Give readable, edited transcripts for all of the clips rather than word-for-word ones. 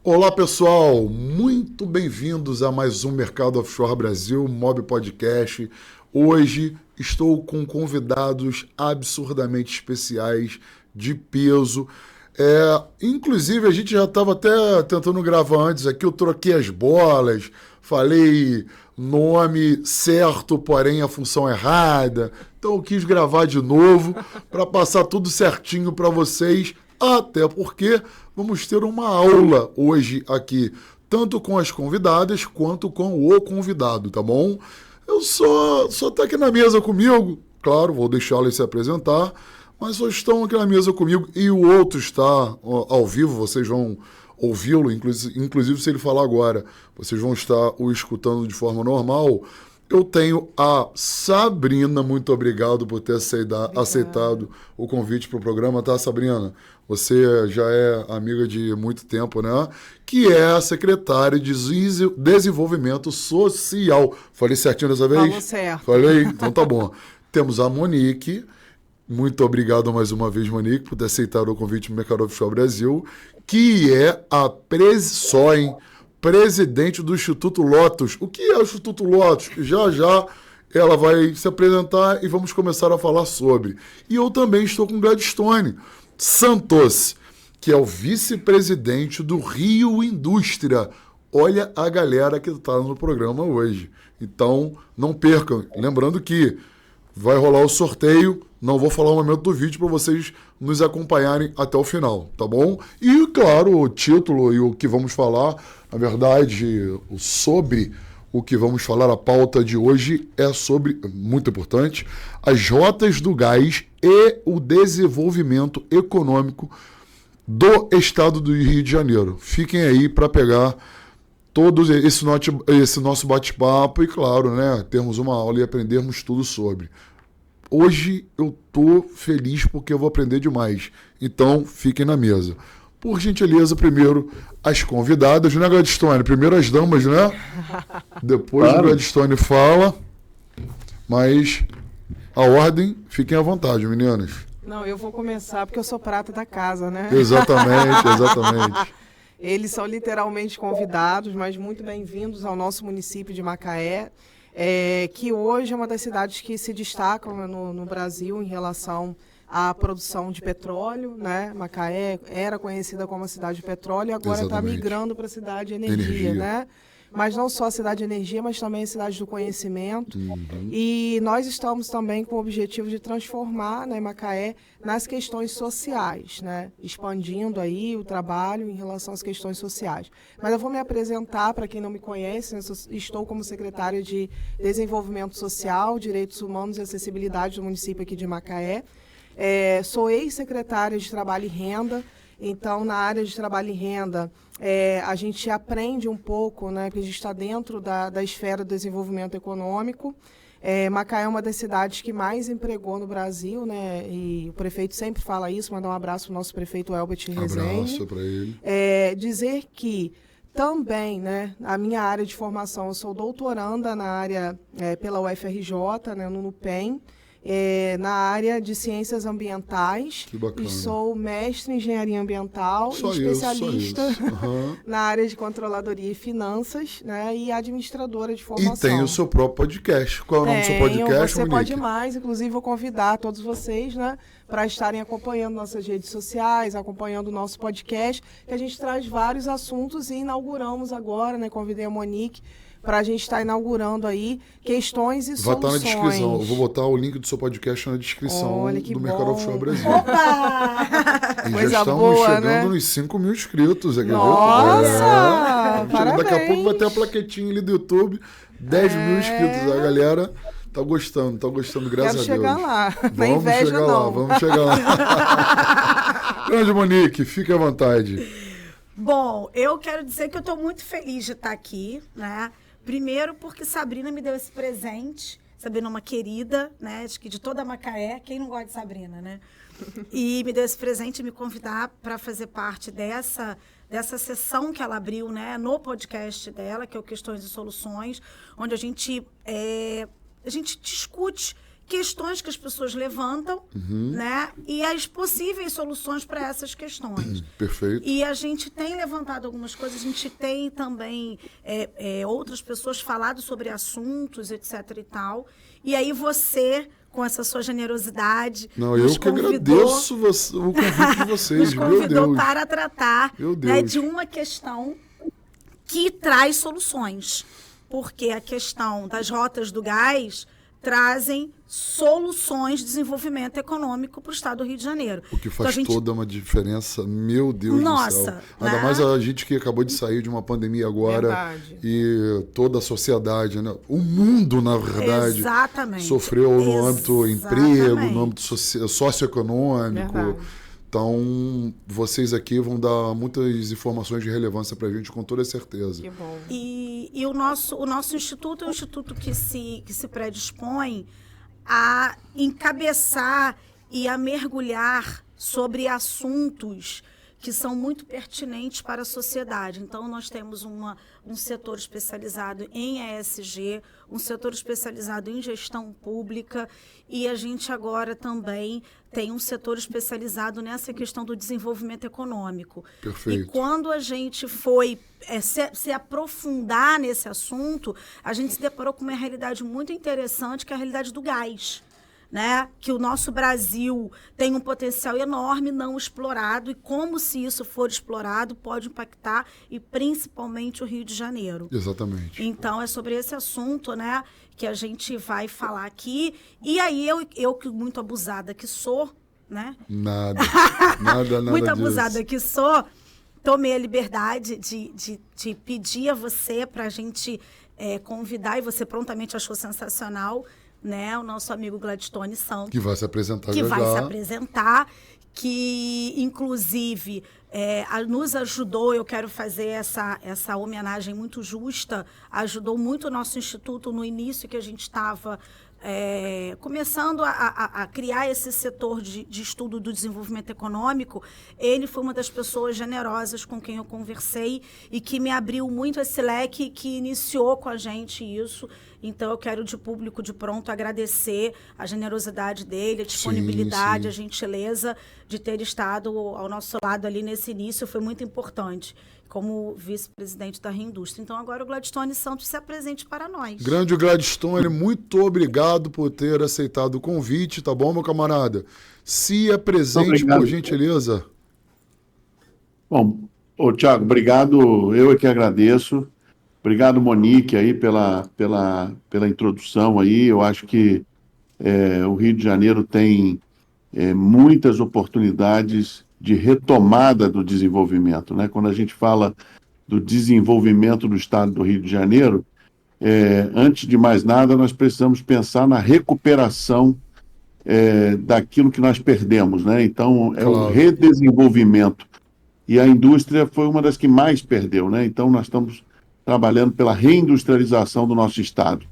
Olá pessoal, muito bem-vindos a mais um Mercado Offshore Brasil, Mob Podcast. Hoje estou com convidados absurdamente especiais, de peso. Inclusive a gente já estava até tentando gravar antes aqui, eu troquei as bolas, falei nome certo, porém a função errada. Então eu quis gravar de novo para passar tudo certinho para vocês. Até porque vamos ter uma aula hoje aqui, tanto com as convidadas quanto com o convidado, tá bom? Eu só tá aqui na mesa comigo, claro, vou deixá-lo se apresentar, mas só estão aqui na mesa comigo e o outro está ao vivo, vocês vão ouvi-lo, inclusive se ele falar agora, vocês vão estar o escutando de forma normal. Eu tenho a Sabrina, muito obrigado por ter aceitado o convite para o programa, tá, Sabrina? Você já é amiga de muito tempo, né? Que é a secretária de Desenvolvimento Social. Falei certinho dessa vez? Falou certo. Falei? Então tá bom. Temos a Monique. Muito obrigado mais uma vez, Monique, por ter aceitado o convite do Mercado Offshore Brasil, que é a presidente do Instituto Lotus. O que é o Instituto Lotus? Já ela vai se apresentar e vamos começar a falar sobre. E eu também estou com Gladstone Santos, que é o vice-presidente do Rio Indústria. Olha a galera que está no programa hoje. Então, não percam. Lembrando que vai rolar o sorteio. Não vou falar o momento do vídeo para vocês nos acompanharem até o final, tá bom? E, claro, o título e o que vamos falar, na verdade, sobre o que vamos falar, a pauta de hoje é sobre, muito importante, as rotas do gás e o desenvolvimento econômico do estado do Rio de Janeiro. Fiquem aí para pegar todo esse nosso bate-papo e, claro, né, termos uma aula e aprendermos tudo sobre. Hoje eu tô feliz porque eu vou aprender demais. Então, fiquem na mesa. Por gentileza, primeiro as convidadas, né, Gladstone? Primeiro as damas, né? Depois o Gladstone fala. Mas a ordem, fiquem à vontade, meninas. Não, eu vou começar porque eu sou prata da casa, né? Exatamente. Eles são literalmente convidados, mas muito bem-vindos ao nosso município de Macaé. Que hoje é uma das cidades que se destacam no Brasil em relação à produção de petróleo, né? Macaé era conhecida como a cidade de petróleo e agora está migrando para a cidade de energia, né? Mas não só a cidade de energia, mas também a cidade do conhecimento. Uhum. E nós estamos também com o objetivo de transformar, né, Macaé nas questões sociais, né? Expandindo aí o trabalho em relação às questões sociais. Mas eu vou me apresentar, para quem não me conhece, né, estou como secretária de Desenvolvimento Social, Direitos Humanos e Acessibilidade do município aqui de Macaé. Sou ex-secretária de Trabalho e Renda. Então, na área de trabalho e renda, a gente aprende um pouco, né, que a gente está dentro da esfera do desenvolvimento econômico. Macaé é uma das cidades que mais empregou no Brasil, né, e o prefeito sempre fala isso, mandar um abraço para o nosso prefeito Elbert Rezende. Abraço para ele. Dizer que também, né, a minha área de formação, eu sou doutoranda na área pela UFRJ, né, no NUPEM, na área de ciências ambientais. Que bacana. E sou mestre em engenharia ambiental e especialista na área de controladoria e finanças, né, e administradora de formação. E tem o seu próprio podcast. Qual é o nome do seu podcast, Você Monique? Pode Mais. Inclusive, vou convidar todos vocês, né, para estarem acompanhando nossas redes sociais, acompanhando o nosso podcast, que a gente traz vários assuntos e inauguramos agora, né, convidei a Monique para a gente estar inaugurando aí questões e soluções. Vai estar na descrição. Eu vou botar o link do seu podcast na descrição do Mercado Offshore Brasil. Opa! E Coisa já estamos boa, chegando, né, nos 5 mil inscritos. Nossa! Parabéns! Daqui a pouco vai ter a plaquetinha ali do YouTube. 10 mil inscritos. A galera tá gostando, graças a Deus. Quero chegar lá. Não inveja, não. Vamos chegar lá. Grande Monique, fique à vontade. Bom, eu quero dizer que eu estou muito feliz de estar aqui, né? Primeiro porque Sabrina me deu esse presente. Sabrina é uma querida, né? Acho que de toda a Macaé. Quem não gosta de Sabrina, né? E me deu esse presente de me convidar para fazer parte dessa sessão que ela abriu, né? No podcast dela, que é o Questões e Soluções, onde a gente discute questões que as pessoas levantam, né? E as possíveis soluções para essas questões. Perfeito. E a gente tem levantado algumas coisas, a gente tem também outras pessoas falado sobre assuntos, etc. e tal. E aí você, com essa sua generosidade, Não, eu que agradeço o convite de vocês, nos convidou meu Deus. para tratar, Meu né, Deus. de uma questão que traz soluções. Porque a questão das rotas do gás trazem soluções de desenvolvimento econômico para o estado do Rio de Janeiro. O que faz Então, a gente... toda uma diferença, meu Deus Nossa, do céu. né? Ainda mais a gente que acabou de sair de uma pandemia agora. Verdade. E toda a sociedade, né? O mundo, na verdade, Exatamente. sofreu no âmbito emprego, no âmbito socioeconômico. Verdade. Então, vocês aqui vão dar muitas informações de relevância para a gente, com toda certeza. Que bom. E o nosso instituto é um instituto que se predispõe a encabeçar e a mergulhar sobre assuntos que são muito pertinentes para a sociedade. Então, nós temos um setor especializado em ESG, um setor especializado em gestão pública, e a gente agora também tem um setor especializado nessa questão do desenvolvimento econômico. Perfeito. E quando a gente foi se aprofundar nesse assunto, a gente se deparou com uma realidade muito interessante, que é a realidade do gás. Né? Que o nosso Brasil tem um potencial enorme não explorado, e como, se isso for explorado, pode impactar, e principalmente o Rio de Janeiro. Exatamente. Então, é sobre esse assunto, né, que a gente vai falar aqui. E aí, eu que muito abusada que sou, né? Nada Muito disso. abusada que sou, tomei a liberdade de pedir a você para a gente convidar, e você prontamente achou sensacional, né, o nosso amigo Gladstone Santos. Que vai se apresentar Que já vai já. se apresentar, que, inclusive, nos ajudou. Eu quero fazer essa homenagem muito justa. Ajudou muito o nosso instituto no início, que a gente estava começando a criar esse setor de estudo do desenvolvimento econômico. Ele foi uma das pessoas generosas com quem eu conversei e que me abriu muito esse leque, que iniciou com a gente isso. Então, eu quero, de público, de pronto, agradecer a generosidade dele, a disponibilidade, sim. a gentileza de ter estado ao nosso lado ali nesse início. Foi muito importante, como vice-presidente da Reindústria. Então, agora o Gladstone Santos se apresente para nós. Grande Gladstone, muito obrigado por ter aceitado o convite, tá bom, meu camarada? Se apresente, Obrigado. por gentileza. Bom, Thiago, obrigado, eu é que agradeço. Obrigado, Monique, aí pela introdução aí. Eu acho que o Rio de Janeiro tem muitas oportunidades de retomada do desenvolvimento, né? Quando a gente fala do desenvolvimento do estado do Rio de Janeiro, antes de mais nada, nós precisamos pensar na recuperação daquilo que nós perdemos, né? Então, Claro. o redesenvolvimento. E a indústria foi uma das que mais perdeu, né? Então, nós estamos trabalhando pela reindustrialização do nosso estado.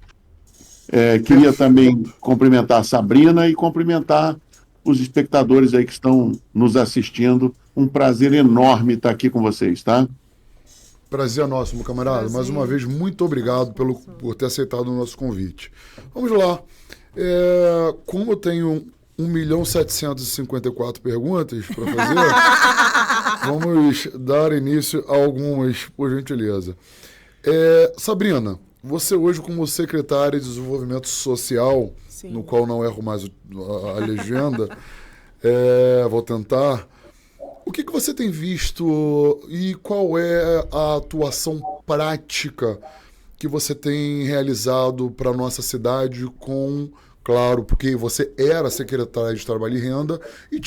Queria também cumprimentar a Sabrina e cumprimentar os espectadores aí que estão nos assistindo. Um prazer enorme estar aqui com vocês, tá? Prazer nosso, meu camarada. Prazer. Mais uma vez, muito obrigado por ter aceitado o nosso convite. Vamos lá. Como eu tenho 1.754.000 perguntas para fazer, vamos dar início a algumas, por gentileza. Sabrina, você hoje como secretária de Desenvolvimento Social, Sim. no qual não erro mais a legenda, vou tentar. O que você tem visto e qual é a atuação prática que você tem realizado para a nossa cidade claro, porque você era secretária de Trabalho e Renda e,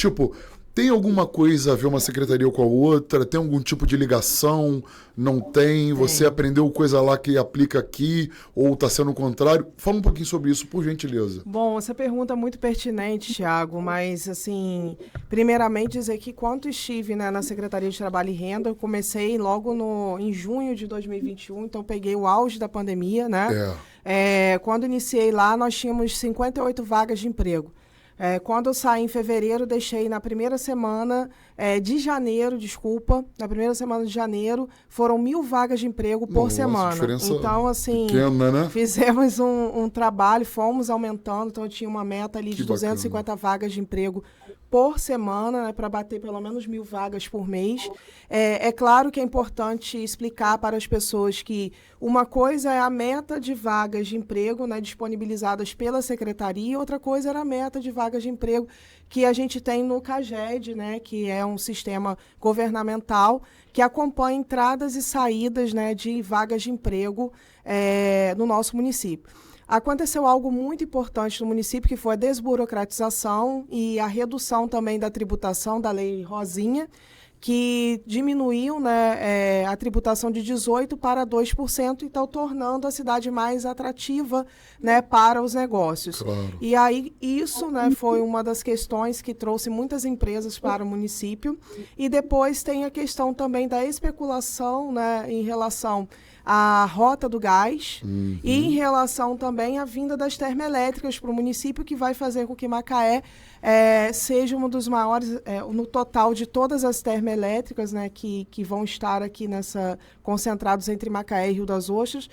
tem alguma coisa a ver uma secretaria com a outra? Tem algum tipo de ligação? Não tem? Você aprendeu coisa lá que aplica aqui? Ou está sendo o contrário? Fala um pouquinho sobre isso, por gentileza. Bom, essa pergunta é muito pertinente, Thiago, mas, assim, primeiramente dizer que quando estive, né, na Secretaria de Trabalho e Renda, eu comecei logo em junho de 2021, então peguei o auge da pandemia, né? Quando iniciei lá, nós tínhamos 58 vagas de emprego. Quando eu saí em fevereiro, deixei na primeira semana de janeiro, na primeira semana de janeiro, foram 1.000 vagas de emprego por semana. Diferença então, assim, pequena, né? fizemos um trabalho, fomos aumentando, então eu tinha uma meta ali de 250 vagas de emprego por semana, né, para bater pelo menos 1.000 vagas por mês. É claro que é importante explicar para as pessoas que uma coisa é a meta de vagas de emprego, né, disponibilizadas pela secretaria, outra coisa era a meta de vagas de emprego que a gente tem no CAGED, né, que é um sistema governamental que acompanha entradas e saídas, né, de vagas de emprego no nosso município. Aconteceu algo muito importante no município, que foi a desburocratização e a redução também da tributação da Lei Rosinha, que diminuiu, né, a tributação de 18% para 2%, então tornando a cidade mais atrativa, né, para os negócios. Claro. E aí isso, né, foi uma das questões que trouxe muitas empresas para o município. E depois tem a questão também da especulação, né, em relação à rota do gás e em relação também à vinda das termoelétricas para o município, que vai fazer com que Macaé seja um dos maiores, no total de todas as termoelétricas, né, que vão estar aqui concentrados entre Macaé e Rio das Ostras,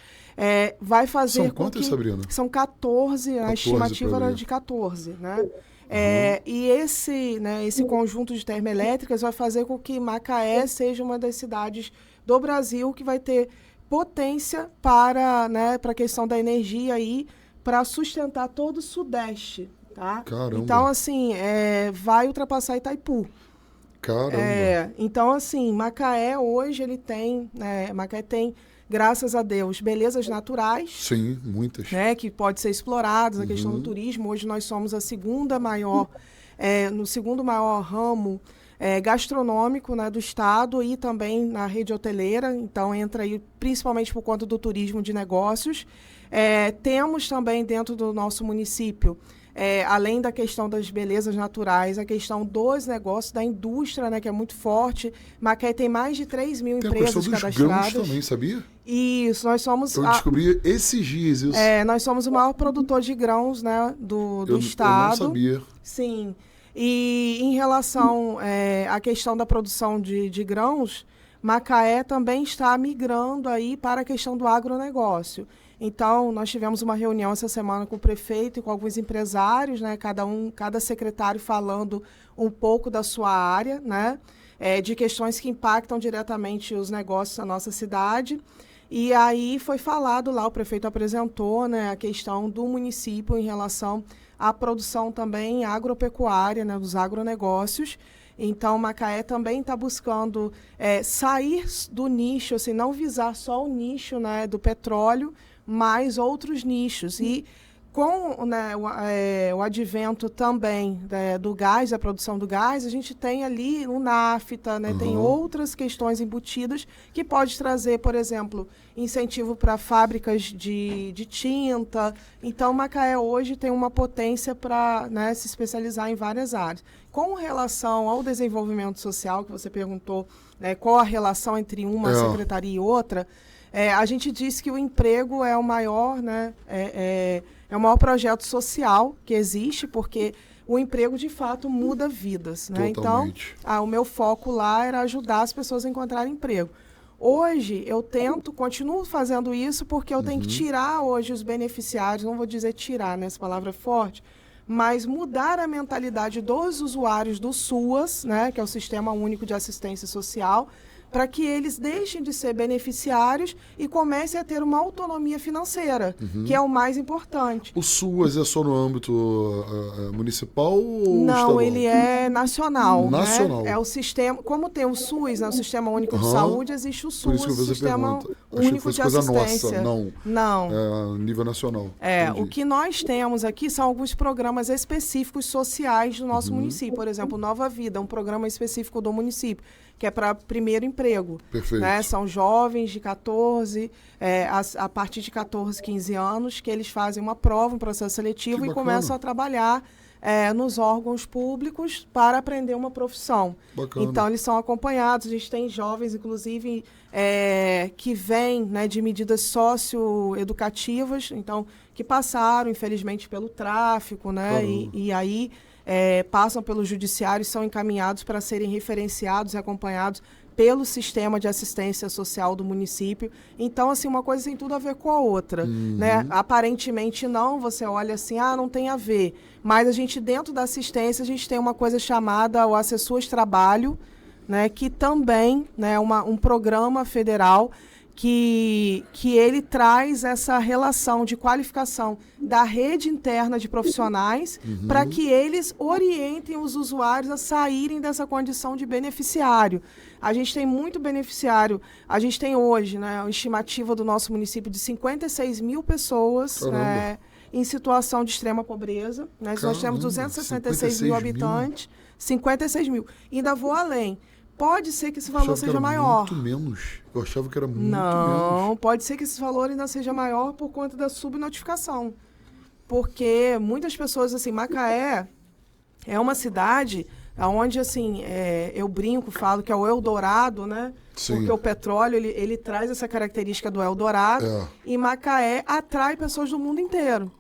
vai fazer São quantas, Sabrina? São 14, a estimativa era ver. de 14, né? E esse conjunto de termoelétricas vai fazer com que Macaé seja uma das cidades do Brasil que vai ter potência para, né, para a questão da energia aí, para sustentar todo o Sudeste, tá? Caramba. Então, assim, vai ultrapassar Itaipu. Caramba. Então, assim, Macaé hoje Macaé tem, graças a Deus, belezas naturais. Sim, muitas. Né, que pode ser exploradas, a questão do turismo. Hoje nós somos no segundo maior ramo gastronômico, né, do estado e também na rede hoteleira, então entra aí principalmente por conta do turismo de negócios. Temos também dentro do nosso município, além da questão das belezas naturais, a questão dos negócios, da indústria, né, que é muito forte. Macaé tem mais de 3 mil empresas cadastradas. Tem a questão dos grãos também, sabia? Isso, nós somos... Eu descobri esses dias isso. Nós somos o maior produtor de grãos, né, do estado. Eu não sabia. Sim. E em relação à questão da produção de grãos, Macaé também está migrando aí para a questão do agronegócio. Então, nós tivemos uma reunião essa semana com o prefeito e com alguns empresários, né, cada secretário falando um pouco da sua área, né, de questões que impactam diretamente os negócios da nossa cidade. E aí foi falado lá, o prefeito apresentou, né, a questão do município em relação à produção também agropecuária, né, dos agronegócios. Então, Macaé também está buscando sair do nicho, assim, não visar só o nicho, né, do petróleo, mas outros nichos. E com, né, o advento também do gás, da produção do gás, a gente tem ali o NAFTA, né, tem outras questões embutidas que pode trazer, por exemplo, incentivo para fábricas de tinta. Então, Macaé hoje tem uma potência para, né, se especializar em várias áreas. Com relação ao desenvolvimento social, que você perguntou, né, qual a relação entre uma secretaria e outra, a gente disse que o emprego é o maior, né, é o maior projeto social que existe, porque o emprego, de fato, muda vidas, né? Então, o meu foco lá era ajudar as pessoas a encontrarem emprego. Hoje, continuo fazendo isso porque eu tenho que tirar hoje os beneficiários, não vou dizer tirar, né, essa palavra é forte, mas mudar a mentalidade dos usuários do SUAS, né, que é o Sistema Único de Assistência Social, para que eles deixem de ser beneficiários e comecem a ter uma autonomia financeira, que é o mais importante. O SUAS é só no âmbito municipal ou Não, estadual? ele é nacional. Nacional. Né? É o sistema, como tem o SUS, né, o Sistema Único de Saúde, existe o SUS, Por isso que eu fiz a Sistema pergunta. Achei que Único fosse de coisa Assistência. nossa. Não. É a nível nacional. O que nós temos aqui são alguns programas específicos sociais do nosso município. Por exemplo, Nova Vida, um programa específico do município, que é para primeiro emprego. Perfeito. Né? São jovens de 14, a partir de 14, 15 anos, que eles fazem uma prova, um processo seletivo e começam a trabalhar nos órgãos públicos para aprender uma profissão. Bacana. Então, eles são acompanhados. A gente tem jovens, inclusive, que vêm, né, de medidas socioeducativas, então, que passaram, infelizmente, pelo tráfico, né? E aí passam pelo judiciário e são encaminhados para serem referenciados e acompanhados pelo sistema de assistência social do município. Então, assim, uma coisa tem tudo a ver com a outra, né? Aparentemente não, você olha assim, não tem a ver. Mas a gente, dentro da assistência, a gente tem uma coisa chamada o Assessores Trabalho, né? Que também, né, um programa federal que ele traz essa relação de qualificação da rede interna de profissionais para que eles orientem os usuários a saírem dessa condição de beneficiário. A gente tem muito beneficiário. A gente tem hoje, né, a estimativa do nosso município de 56 mil pessoas em situação de extrema pobreza. Né? Nós temos 266 mil habitantes, 56 mil. Ainda vou além. Pode ser que esse valor seja maior. Muito menos. Eu achava que era muito menos. Não, pode ser que esse valor ainda seja maior por conta da subnotificação. Porque muitas pessoas, assim, Macaé é uma cidade onde, assim, eu brinco, falo que é o Eldorado, né? Sim. Porque o petróleo, ele traz essa característica do Eldorado. E Macaé atrai pessoas do mundo inteiro.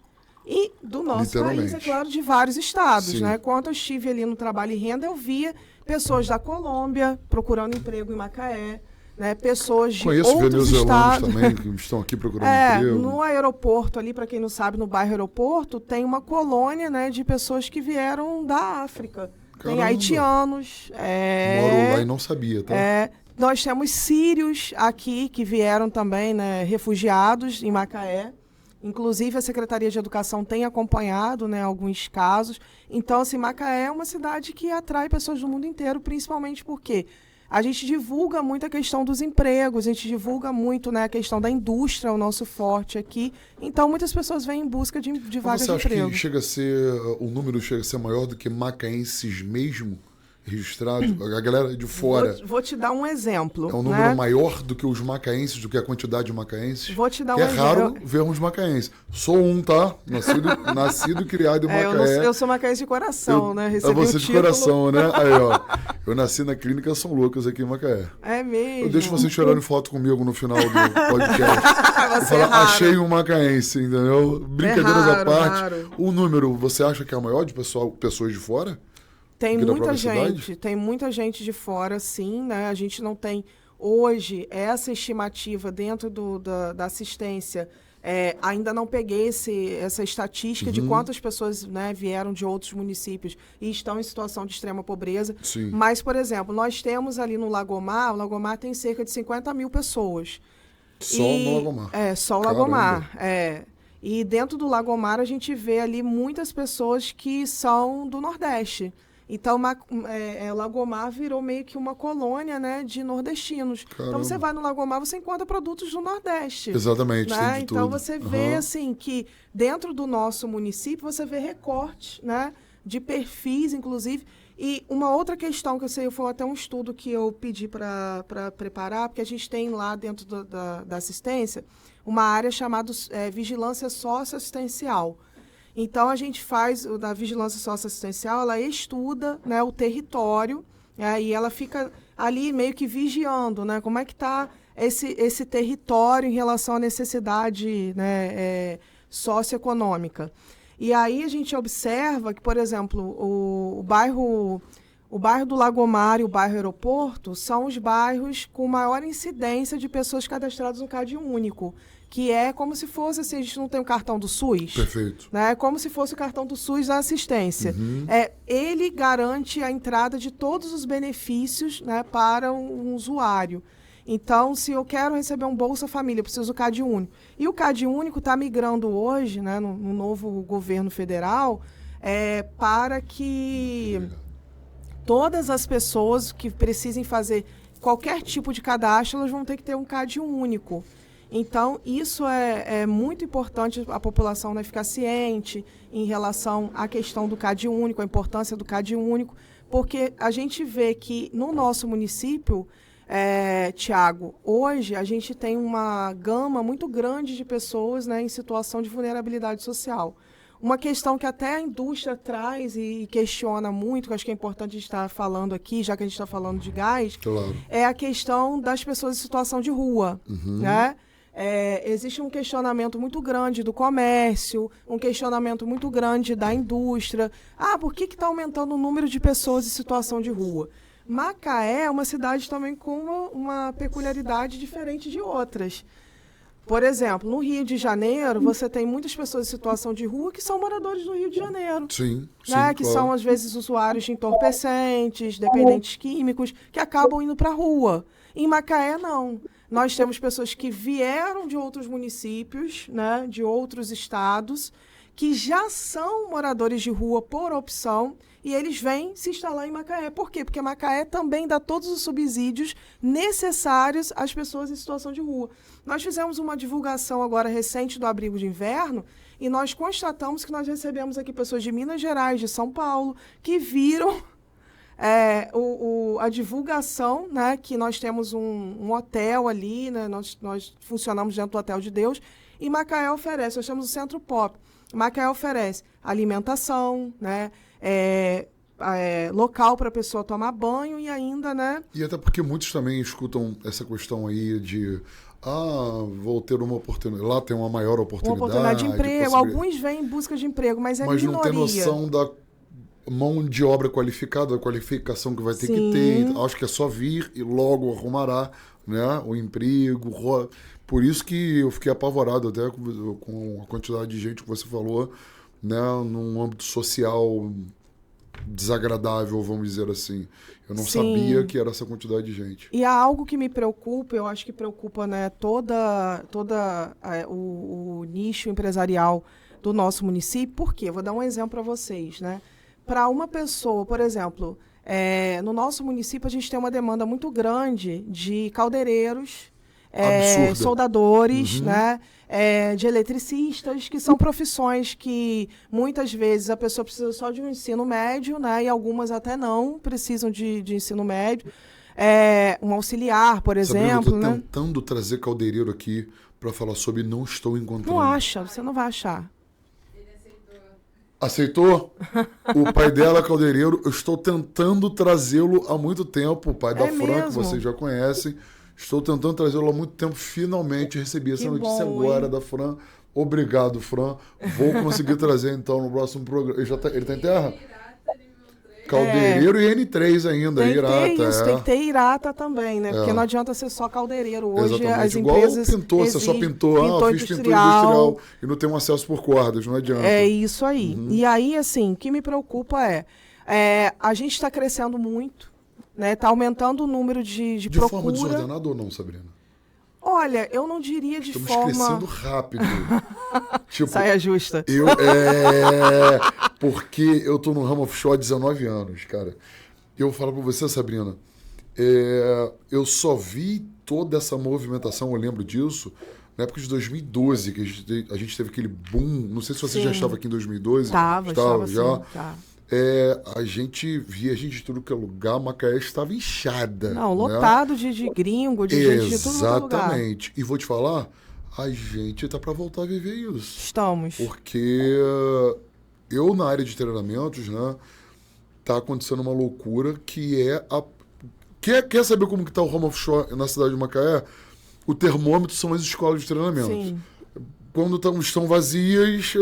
E do nosso país, é claro, de vários estados, né? Quando eu estive ali no Trabalho e Renda, eu via pessoas da Colômbia procurando emprego em Macaé, né? Pessoas de outros estados também que estão aqui procurando emprego. No aeroporto ali, para quem não sabe, no bairro Aeroporto, tem uma colônia, né, de pessoas que vieram da África. Caramba. Tem haitianos. Moro lá e não sabia, tá? Nós temos sírios aqui que vieram também, né, refugiados em Macaé. Inclusive, a Secretaria de Educação tem acompanhado, né, alguns casos. Então, assim, Macaé é uma cidade que atrai pessoas do mundo inteiro, principalmente porque a gente divulga muito a questão dos empregos, a gente divulga muito, né, a questão da indústria, o nosso forte aqui. Então, muitas pessoas vêm em busca de vagas de emprego. Você acha que o número chega a ser maior do que macaenses mesmo? Registrados, a galera de fora. Vou te dar um exemplo. É um número maior do que os macaenses, do que a quantidade de macaenses. Vou te dar um exemplo. É raro vermos macaenses. Sou um, tá? Nascido e criado em Macaé. Eu sou macaense de coração, né? Recebi você de coração, né? Aí, ó. Eu nasci na clínica São Lucas aqui em Macaé. É mesmo? Eu deixo vocês tirarem foto comigo no final do podcast. Achei um macaense, entendeu? Brincadeiras à parte. Raro. O número, você acha que é o maior de pessoas de fora? Tem muita gente de fora, sim, né? A gente não tem hoje essa estimativa dentro da assistência. Ainda não peguei essa estatística de quantas pessoas, né, vieram de outros municípios e estão em situação de extrema pobreza. Sim. Mas, por exemplo, nós temos ali no Lagomar, o Lagomar tem cerca de 50 mil pessoas. Só no Lagomar? Só o Lagomar. E dentro do Lagomar a gente vê ali muitas pessoas que são do Nordeste. Então, Lagomar virou meio que uma colônia, né, de nordestinos. Caramba. Então, você vai no Lagomar, você encontra produtos do Nordeste. Exatamente, né? tem de Então, tudo. você vê, assim, que dentro do nosso município, você vê recortes, né, de perfis, inclusive. E uma outra questão que eu sei, foi até um estudo que eu pedi para preparar, porque a gente tem lá dentro da assistência uma área chamada vigilância socioassistencial. Então, a gente faz, da vigilância socioassistencial, ela estuda, né, o território, e ela fica ali meio que vigiando, né, como é que está esse território em relação à necessidade, né, socioeconômica. E aí a gente observa que, por exemplo, o bairro do Lagomar e o bairro Aeroporto são os bairros com maior incidência de pessoas cadastradas no CAD único, que é como se fosse, assim, a gente não tem o cartão do SUS. Perfeito. Né? É como se fosse o cartão do SUS da assistência. Ele garante a entrada de todos os benefícios, né, para um usuário. Então, se eu quero receber um Bolsa Família, eu preciso do CAD único. E o CAD único está migrando hoje, né, no novo governo federal, para que todas as pessoas que precisem fazer qualquer tipo de cadastro, elas vão ter que ter um CAD único. Então, isso é muito importante, a população, né, ficar ciente em relação à questão do CAD único, a importância do CAD único, porque a gente vê que no nosso município, Tiago, hoje a gente tem uma gama muito grande de pessoas, né, em situação de vulnerabilidade social. Uma questão que até a indústria traz e questiona muito, que eu acho que é importante a gente estar falando aqui, já que a gente está falando de gás, Claro. é a questão das pessoas em situação de rua, né? existe um questionamento muito grande do comércio, um questionamento muito grande da indústria. Por que está aumentando o número de pessoas em situação de rua? Macaé é uma cidade também com uma peculiaridade diferente de outras. Por exemplo, no Rio de Janeiro, você tem muitas pessoas em situação de rua que são moradores do Rio de Janeiro. Sim, Que são, às vezes, usuários de entorpecentes, dependentes químicos, que acabam indo para a rua. Em Macaé, não. Nós temos pessoas que vieram de outros municípios, né, de outros estados, que já são moradores de rua por opção, e eles vêm se instalar em Macaé. Por quê? Porque Macaé também dá todos os subsídios necessários às pessoas em situação de rua. Nós fizemos uma divulgação agora recente do abrigo de inverno e nós constatamos que nós recebemos aqui pessoas de Minas Gerais, de São Paulo, que viram a divulgação, né, que nós temos um hotel ali, né, nós funcionamos dentro do Hotel de Deus, e Macaé oferece, nós temos o Centro Pop. Macaé oferece alimentação, né, local para a pessoa tomar banho e ainda, né? E até porque muitos também escutam essa questão aí de vou ter uma oportunidade, lá tem uma maior oportunidade. Uma oportunidade de emprego, alguns vêm em busca de emprego, mas é minoria. Mas não tem noção da mão de obra qualificada, a qualificação que vai ter que ter. Acho que é só vir e logo arrumará, né, o emprego. Por isso que eu fiquei apavorado até com a quantidade de gente que você falou, né, num âmbito social desagradável, vamos dizer assim. Eu não sabia que era essa quantidade de gente. E há algo que me preocupa, eu acho que preocupa, né, toda o nicho empresarial do nosso município. Por quê? Vou dar um exemplo para vocês, né? Para uma pessoa, por exemplo, no nosso município a gente tem uma demanda muito grande de caldeireiros, soldadores, né, de eletricistas, que são profissões que muitas vezes a pessoa precisa só de um ensino médio, né, e algumas até não precisam de ensino médio. Um auxiliar, por exemplo. Sabrina, eu estou tentando trazer caldeireiro aqui para falar sobre, não estou encontrando. Não acha, você não vai achar. Aceitou? O pai dela é caldeireiro. Eu estou tentando trazê-lo há muito tempo. O pai da Fran, que vocês já conhecem. Estou tentando trazê-lo há muito tempo. Finalmente recebi essa notícia agora da Fran. Obrigado, Fran. Vou conseguir trazer, então, no próximo programa. Ele está em terra? Caldeireiro e N3 ainda, tem Irata. Tem que ter Irata também, né? Porque não adianta ser só caldeireiro. Hoje exatamente. as Igual empresas... pintor, você só pintou, fiz pintura industrial e não tem um acesso por cordas, não adianta. É isso aí. E aí, assim, o que me preocupa a gente está crescendo muito, né? Está aumentando o número de procura. De forma desordenada ou não, Sabrina? Olha, eu não diria de Estamos forma... crescendo rápido. Tipo, saia justa. Porque eu tô no ramo offshore há 19 anos, cara. Eu falo pra você, Sabrina, eu só vi toda essa movimentação, eu lembro disso, na época de 2012, que a gente teve aquele boom. Não sei se você já estava aqui em 2012. Estava já. Tá. A gente via gente de tudo que é lugar, Macaé estava inchada. Não, lotado, né? de gringo, de gente de tudo lugar. Exatamente. E vou te falar, a gente tá para voltar a viver isso. Estamos. Porque eu, na área de treinamentos, né, tá acontecendo uma loucura que Quer saber como que tá o home offshore na cidade de Macaé? O termômetro são as escolas de treinamento. Sim. Quando estão vazias,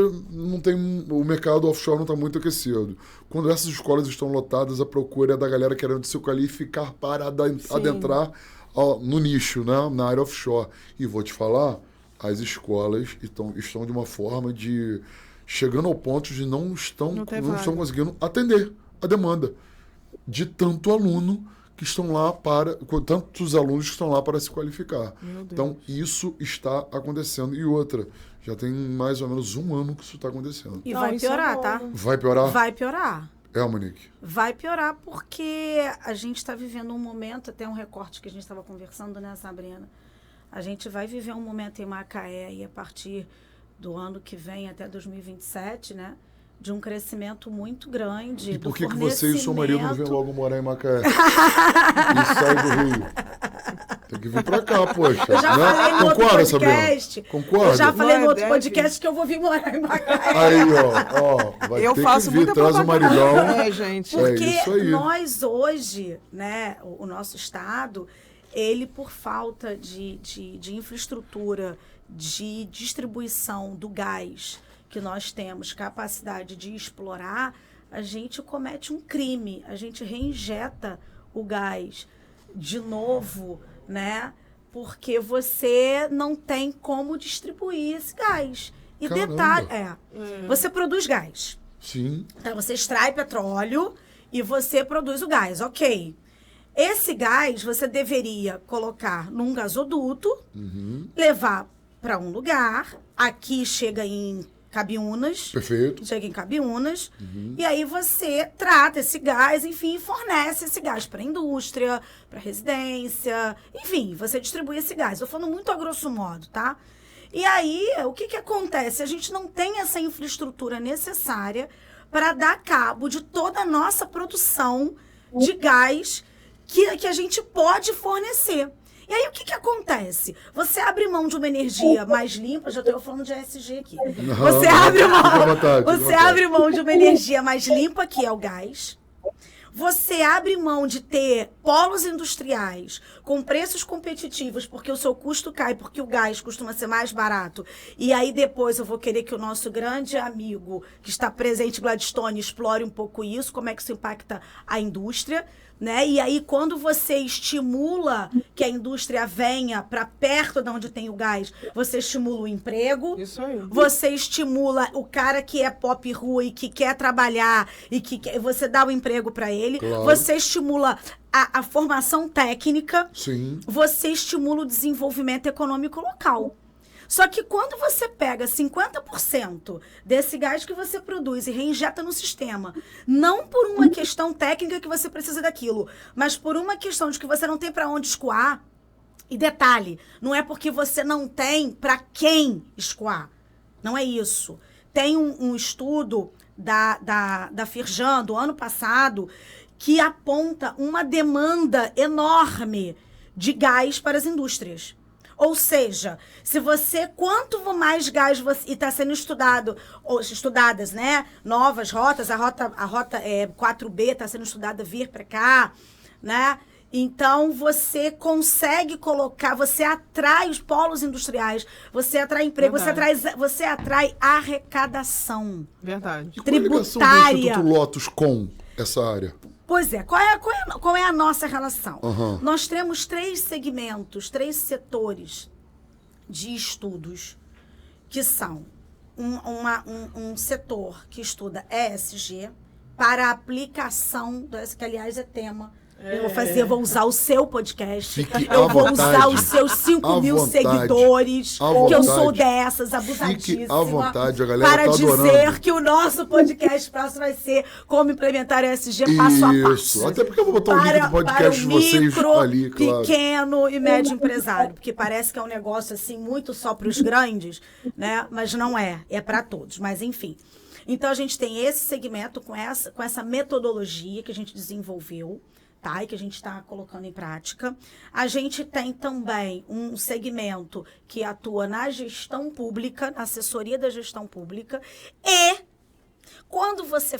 o mercado offshore não está muito aquecido. Quando essas escolas estão lotadas, a procura é da galera querendo se qualificar para adentrar no nicho, né, na área offshore. E vou te falar, as escolas estão de uma forma chegando ao ponto de não estão conseguindo atender a demanda de tanto aluno que estão lá tantos alunos que estão lá para se qualificar. Então, isso está acontecendo. E outra, já tem mais ou menos 1 ano que isso está acontecendo. E vai piorar, tá? Vai piorar? Vai piorar. Monique? Vai piorar porque a gente está vivendo um momento, até um recorte que a gente estava conversando, né, Sabrina? A gente vai viver um momento em Macaé e a partir do ano que vem até 2027, né? De um crescimento muito grande. E por que você e seu marido não vêm logo morar em Macaé? E sai do Rio? Tem que vir pra cá, poxa. Eu já falei no outro podcast. Concorda? Eu já falei no outro podcast que eu vou vir morar em Macaé. Aí, ó, vai ter que vir, traz o maridão. Gente. Porque isso aí. nós hoje, né, o nosso estado, ele, por falta de infraestrutura, de distribuição do gás que nós temos capacidade de explorar, a gente comete um crime, a gente reinjeta o gás de novo, né? Porque você não tem como distribuir esse gás. E Caramba. detalhe, você produz gás. Sim. Então, você extrai petróleo e você produz o gás, ok. Esse gás você deveria colocar num gasoduto, levar para um lugar, aqui chega em Cabiúnas. Perfeito. Chega em Cabiúnas, e aí você trata esse gás, enfim, fornece esse gás para a indústria, para a residência, enfim, você distribui esse gás. Eu falando muito a grosso modo, tá? E aí, o que acontece? A gente não tem essa infraestrutura necessária para dar cabo de toda a nossa produção de gás que a gente pode fornecer. E aí, o que acontece? Você abre mão de uma energia mais limpa, já estou falando de ESG aqui. Você abre mão de uma energia mais limpa, que é o gás. Você abre mão de ter polos industriais com preços competitivos, porque o seu custo cai, porque o gás costuma ser mais barato. E aí depois eu vou querer que o nosso grande amigo, que está presente, Gladstone, explore um pouco isso, como é que isso impacta a indústria, né? E aí, quando você estimula que a indústria venha para perto de onde tem o gás, você estimula o emprego. Isso aí. Você estimula o cara que é pop rua e que quer trabalhar e você dá o emprego para ele. Claro. Você estimula a formação técnica. Sim. Você estimula o desenvolvimento econômico local. Só que quando você pega 50% desse gás que você produz e reinjeta no sistema, não por uma questão técnica que você precisa daquilo, mas por uma questão de que você não tem para onde escoar, e detalhe, não é porque você não tem para quem escoar. Não é isso. Tem um estudo da Firjan, do ano passado, que aponta uma demanda enorme de gás para as indústrias. Ou seja, se você, quanto mais gás você, e está sendo estudadas, né, novas rotas, a rota 4B está sendo estudada vir para cá, né? Então, você consegue colocar, você atrai os polos industriais, você atrai emprego, você atrai arrecadação. Verdade. Qual a ligação do Tributária. Instituto Lotus com essa área? Pois é, qual é a nossa relação? Nós temos 3 segmentos, 3 setores de estudos, que são um setor que estuda ESG para a aplicação, que aliás é tema. Eu vou usar o seu podcast. Eu vou usar os seus 5 mil seguidores, que eu sou dessas, abusadíssima. Fique à vontade, a galera para tá dizer adorando. que o nosso podcast próximo vai ser como implementar o ESG passo a passo. Isso, até porque eu vou botar o link do podcast de vocês micro, ali, claro. pequeno e médio empresário, porque parece que é um negócio assim muito só para os grandes, né? Mas não é para todos, mas enfim. Então a gente tem esse segmento com essa metodologia que a gente desenvolveu, tá? E que a gente está colocando em prática. A gente tem também um segmento que atua na gestão pública, na assessoria da gestão pública. E quando você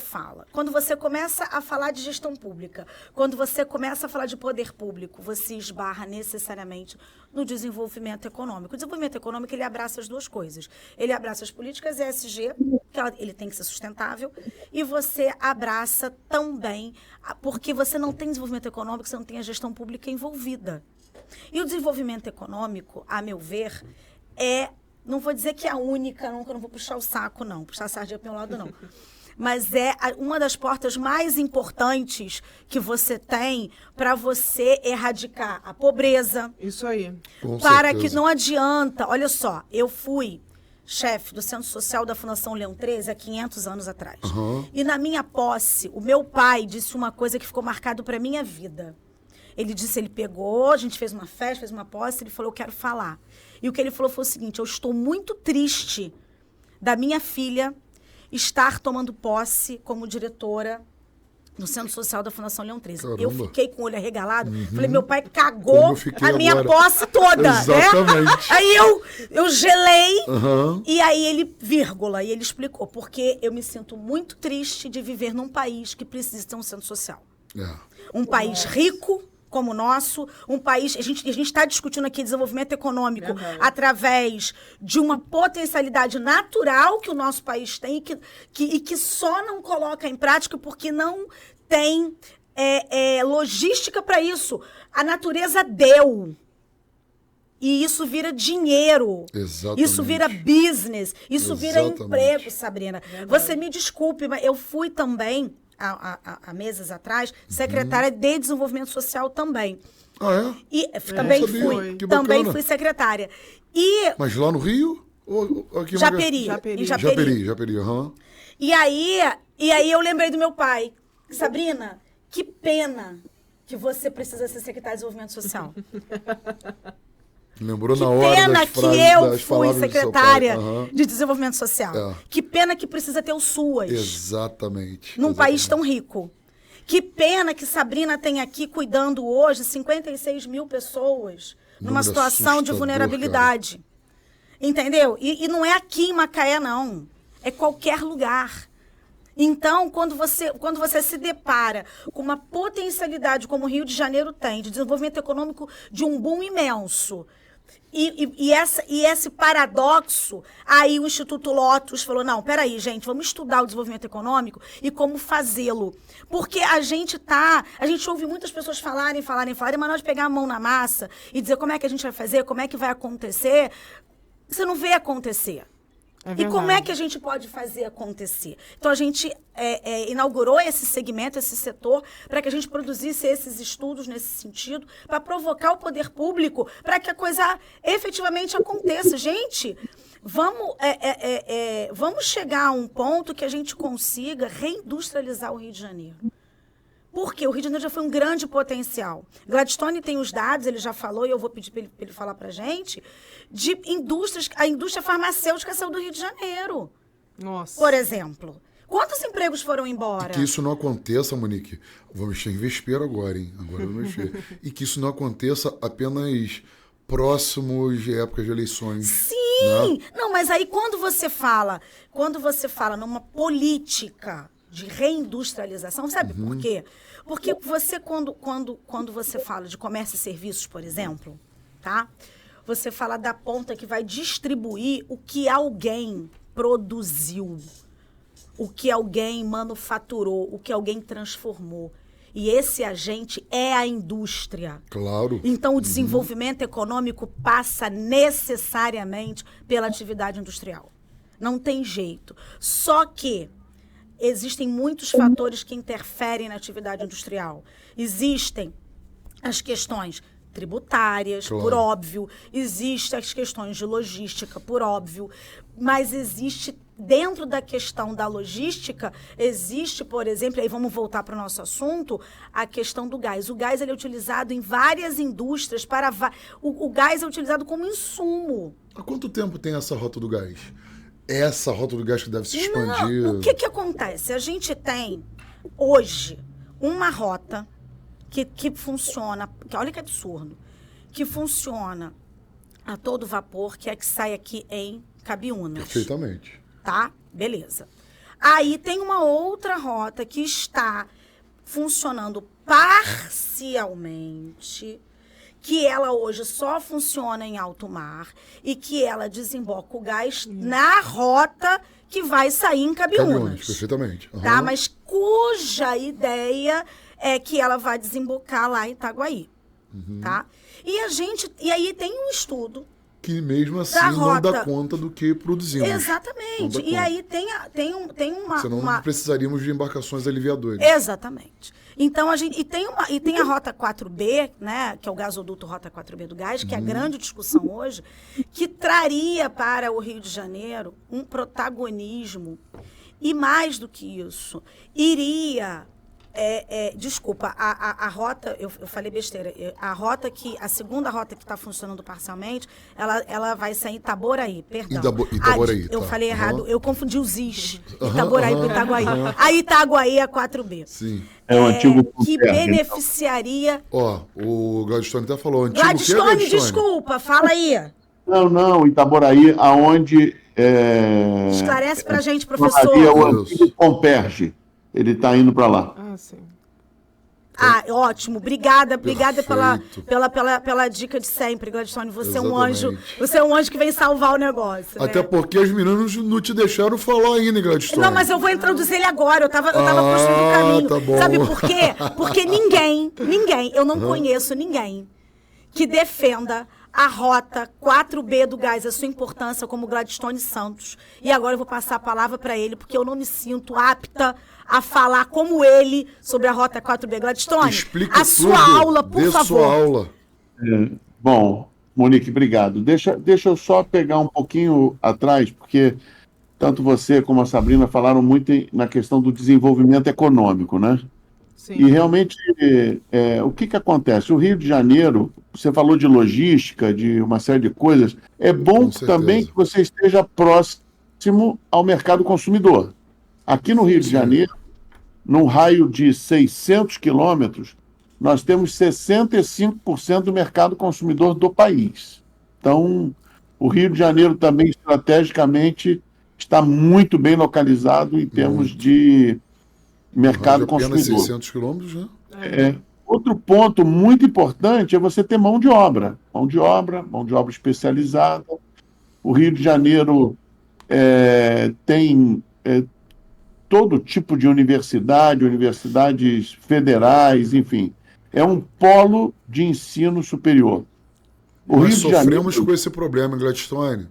começa a falar de gestão pública, quando você começa a falar de poder público, você esbarra necessariamente no desenvolvimento econômico. O desenvolvimento econômico, ele abraça as duas coisas. Ele abraça as políticas ESG, que ele tem que ser sustentável, e você abraça também, porque você não tem desenvolvimento econômico, você não tem a gestão pública envolvida. E o desenvolvimento econômico, a meu ver, não vou dizer que é a única, não, que eu não vou puxar o saco, não, puxar a sardinha para o meu lado, não. Mas é uma das portas mais importantes que você tem para você erradicar a pobreza. Isso aí. Para que não adianta. Olha só, eu fui chefe do Centro Social da Fundação Leão 13 há 500 anos atrás. E na minha posse, o meu pai disse uma coisa que ficou marcado para a minha vida. Ele disse, ele pegou, a gente fez uma festa, fez uma posse, ele falou, eu quero falar. E o que ele falou foi o seguinte, eu estou muito triste da minha filha estar tomando posse como diretora no Centro Social da Fundação Leão 13. Caramba. Eu fiquei com o olho arregalado, falei, meu pai cagou a minha agora. posse toda, Exatamente. né? Aí eu gelei, e aí ele, e ele explicou, porque eu me sinto muito triste de viver num país que precisa ter um centro social. Um país rico, como o nosso, um país... A gente está discutindo aqui desenvolvimento econômico através de uma potencialidade natural que o nosso país tem e que só não coloca em prática porque não tem logística para isso. A natureza deu. E isso vira dinheiro. Exatamente. Isso vira business. Isso vira Exatamente. emprego, Sabrina. Você me desculpe, mas eu fui também, há meses atrás, secretária de Desenvolvimento Social também. Ah, é? E também sabia. fui. Que Também bacana. fui secretária. E Mas lá no Rio? Ou aqui em Japeri. Japeri. Em Japeri. Japeri, aham. E aí eu lembrei do meu pai. Sabrina, que pena que você precisa ser secretária de Desenvolvimento Social. Lembrou Que na hora pena das que frases, eu das fui palavras do seu pai. secretária Aham. de Desenvolvimento Social. É. Que pena que precisa ter o SUAS Exatamente. num país exatamente. tão rico. Que pena que Sabrina tem aqui cuidando hoje 56 mil pessoas numa Número situação de assustador, vulnerabilidade. Entendeu? E não é aqui em Macaé, não. É qualquer lugar. Então, quando você se depara com uma potencialidade como o Rio de Janeiro tem, de desenvolvimento econômico de um boom imenso, e esse paradoxo, aí o Instituto Lotus falou, não, peraí, gente, vamos estudar o desenvolvimento econômico e como fazê-lo. Porque a gente ouve muitas pessoas falarem, mas nós pegar a mão na massa e dizer como é que a gente vai fazer, como é que vai acontecer, você não vê acontecer. E como é que a gente pode fazer acontecer? Então, a gente inaugurou esse segmento, esse setor, para que a gente produzisse esses estudos nesse sentido, para provocar o poder público, para que a coisa efetivamente aconteça. Gente, vamos chegar a um ponto que a gente consiga reindustrializar o Rio de Janeiro. Porque o Rio de Janeiro já foi um grande potencial. Gladstone tem os dados, ele já falou, e eu vou pedir para ele falar para a gente, de indústrias, a indústria farmacêutica saiu do Rio de Janeiro. Nossa. Por exemplo. Quantos empregos foram embora? E que isso não aconteça, Monique, vou mexer em vespeiro agora, hein? Agora eu vou mexer. E que isso não aconteça apenas próximos de épocas de eleições. Sim! Né? Não, mas aí quando você fala numa política de reindustrialização, sabe por quê? Porque você, quando você fala de comércio e serviços, por exemplo, tá? Você fala da ponta que vai distribuir o que alguém produziu, o que alguém manufaturou, o que alguém transformou. E esse agente é a indústria. Claro. Então, o desenvolvimento econômico passa necessariamente pela atividade industrial. Não tem jeito. Só que existem muitos fatores que interferem na atividade industrial. Existem as questões tributárias, claro, por óbvio. Existem as questões de logística, por óbvio. Mas existe, dentro da questão da logística, existe, por exemplo, aí vamos voltar para o nosso assunto, a questão do gás. O gás ele é utilizado em várias indústrias. O gás é utilizado como insumo. Há quanto tempo tem essa rota do gás? Essa rota do gás que deve se expandir? Não, o que acontece? A gente tem, hoje, uma rota que funciona, olha que absurdo, que funciona a todo vapor, que é que sai aqui em Cabiúnas. Perfeitamente. Tá? Beleza. Aí tem uma outra rota que está funcionando parcialmente, que ela hoje só funciona em alto mar e que ela desemboca o gás na rota que vai sair em Cabiúnas. Perfeitamente. Uhum. Tá? Mas cuja ideia é que ela vai desembocar lá em Itaguaí. Tá? E aí tem um estudo que mesmo assim da não rota. dá conta do que produzimos. Exatamente. E aí tem uma... Senão não precisaríamos de embarcações aliviadoras. Exatamente. Então, tem a Rota 4B, né, que é o gasoduto Rota 4B do gás, que é a grande discussão hoje, que traria para o Rio de Janeiro um protagonismo. E mais do que isso, iria... desculpa, a rota, eu falei besteira, a segunda rota que está funcionando parcialmente, ela vai sair em Itaboraí, perdão. Itaboraí, eu tá. falei errado, eu confundi os Is, Itaboraí com Itaguaí. A Itaguaí é a 4B. Sim. É o antigo que beneficiaria... Ó, o Gladstone até falou, antigo Gladstone, desculpa, fala aí. Não, Itaboraí, aonde... Esclarece pra gente, professor. Havia o antigo Comperge. Ele está indo para lá. Ah, sim. Ah, ótimo. Obrigada pela Perfeito. dica de sempre, Gladstone. Você é um Exatamente. anjo. Você é um anjo que vem salvar o negócio. Até né? porque as meninas não te deixaram falar ainda, Gladstone. Não, mas eu vou introduzir ele agora. Eu tava construindo o caminho. Tá bom. Sabe por quê? Porque eu não conheço ninguém que defenda a rota 4B do gás, a sua importância como Gladstone Santos. E agora eu vou passar a palavra para ele, porque eu não me sinto apta a falar como ele sobre a rota 4B. Gladstone, Explica a sua tudo. aula, por Dê favor. sua aula. Bom, Monique, obrigado. Deixa eu só pegar um pouquinho atrás, porque tanto você como a Sabrina falaram muito na questão do desenvolvimento econômico, né? Sim. E realmente, o que acontece? O Rio de Janeiro, você falou de logística, de uma série de coisas, é bom Com certeza. também que você esteja próximo ao mercado consumidor. Aqui no Rio de Janeiro, num raio de 600 quilômetros, nós temos 65% do mercado consumidor do país. Então, o Rio de Janeiro também, estrategicamente, está muito bem localizado em termos de mercado Apenas consumidor. 600 quilômetros, né? Outro ponto muito importante é você ter mão de obra. Mão de obra especializada. O Rio de Janeiro tem todo tipo de universidades federais, enfim. É um polo de ensino superior. O Nós Rio de Janeiro... sofremos com esse problema, Gladstone.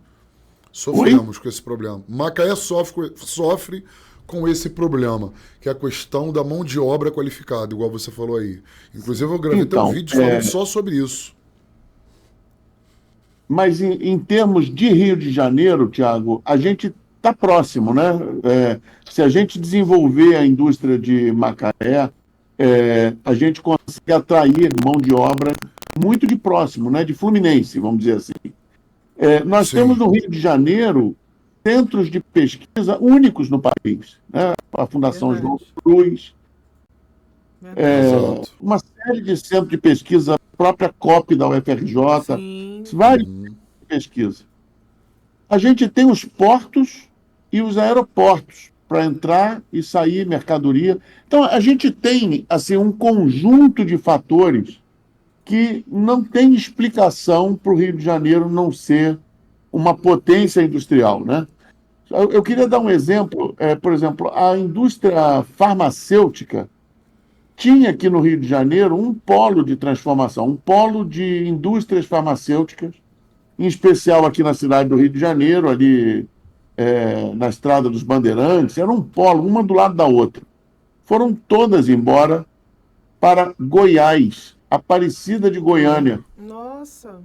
Sofremos com esse problema. Macaé sofre com esse problema, que é a questão da mão de obra qualificada, igual você falou aí. Inclusive, eu gravei até um vídeo falando só sobre isso. Mas em termos de Rio de Janeiro, Tiago, a gente está próximo, né? Se a gente desenvolver a indústria de Macaé, a gente consegue atrair mão de obra muito de próximo, né? De Fluminense, vamos dizer assim. Nós Sim. temos no Rio de Janeiro centros de pesquisa únicos no país, né? A Fundação Verdade. João Cruz, Exato. uma série de centros de pesquisa, a própria COP da UFRJ, Sim. vários centros de pesquisa. A gente tem os portos e os aeroportos para entrar e sair mercadoria. Então, a gente tem assim, um conjunto de fatores que não tem explicação para o Rio de Janeiro não ser uma potência industrial, né? Eu queria dar um exemplo, por exemplo, a indústria farmacêutica tinha aqui no Rio de Janeiro um polo de transformação, um polo de indústrias farmacêuticas, em especial aqui na cidade do Rio de Janeiro, ali na Estrada dos Bandeirantes, era um polo, uma do lado da outra. Foram todas embora para Goiás, Aparecida de Goiânia. Nossa.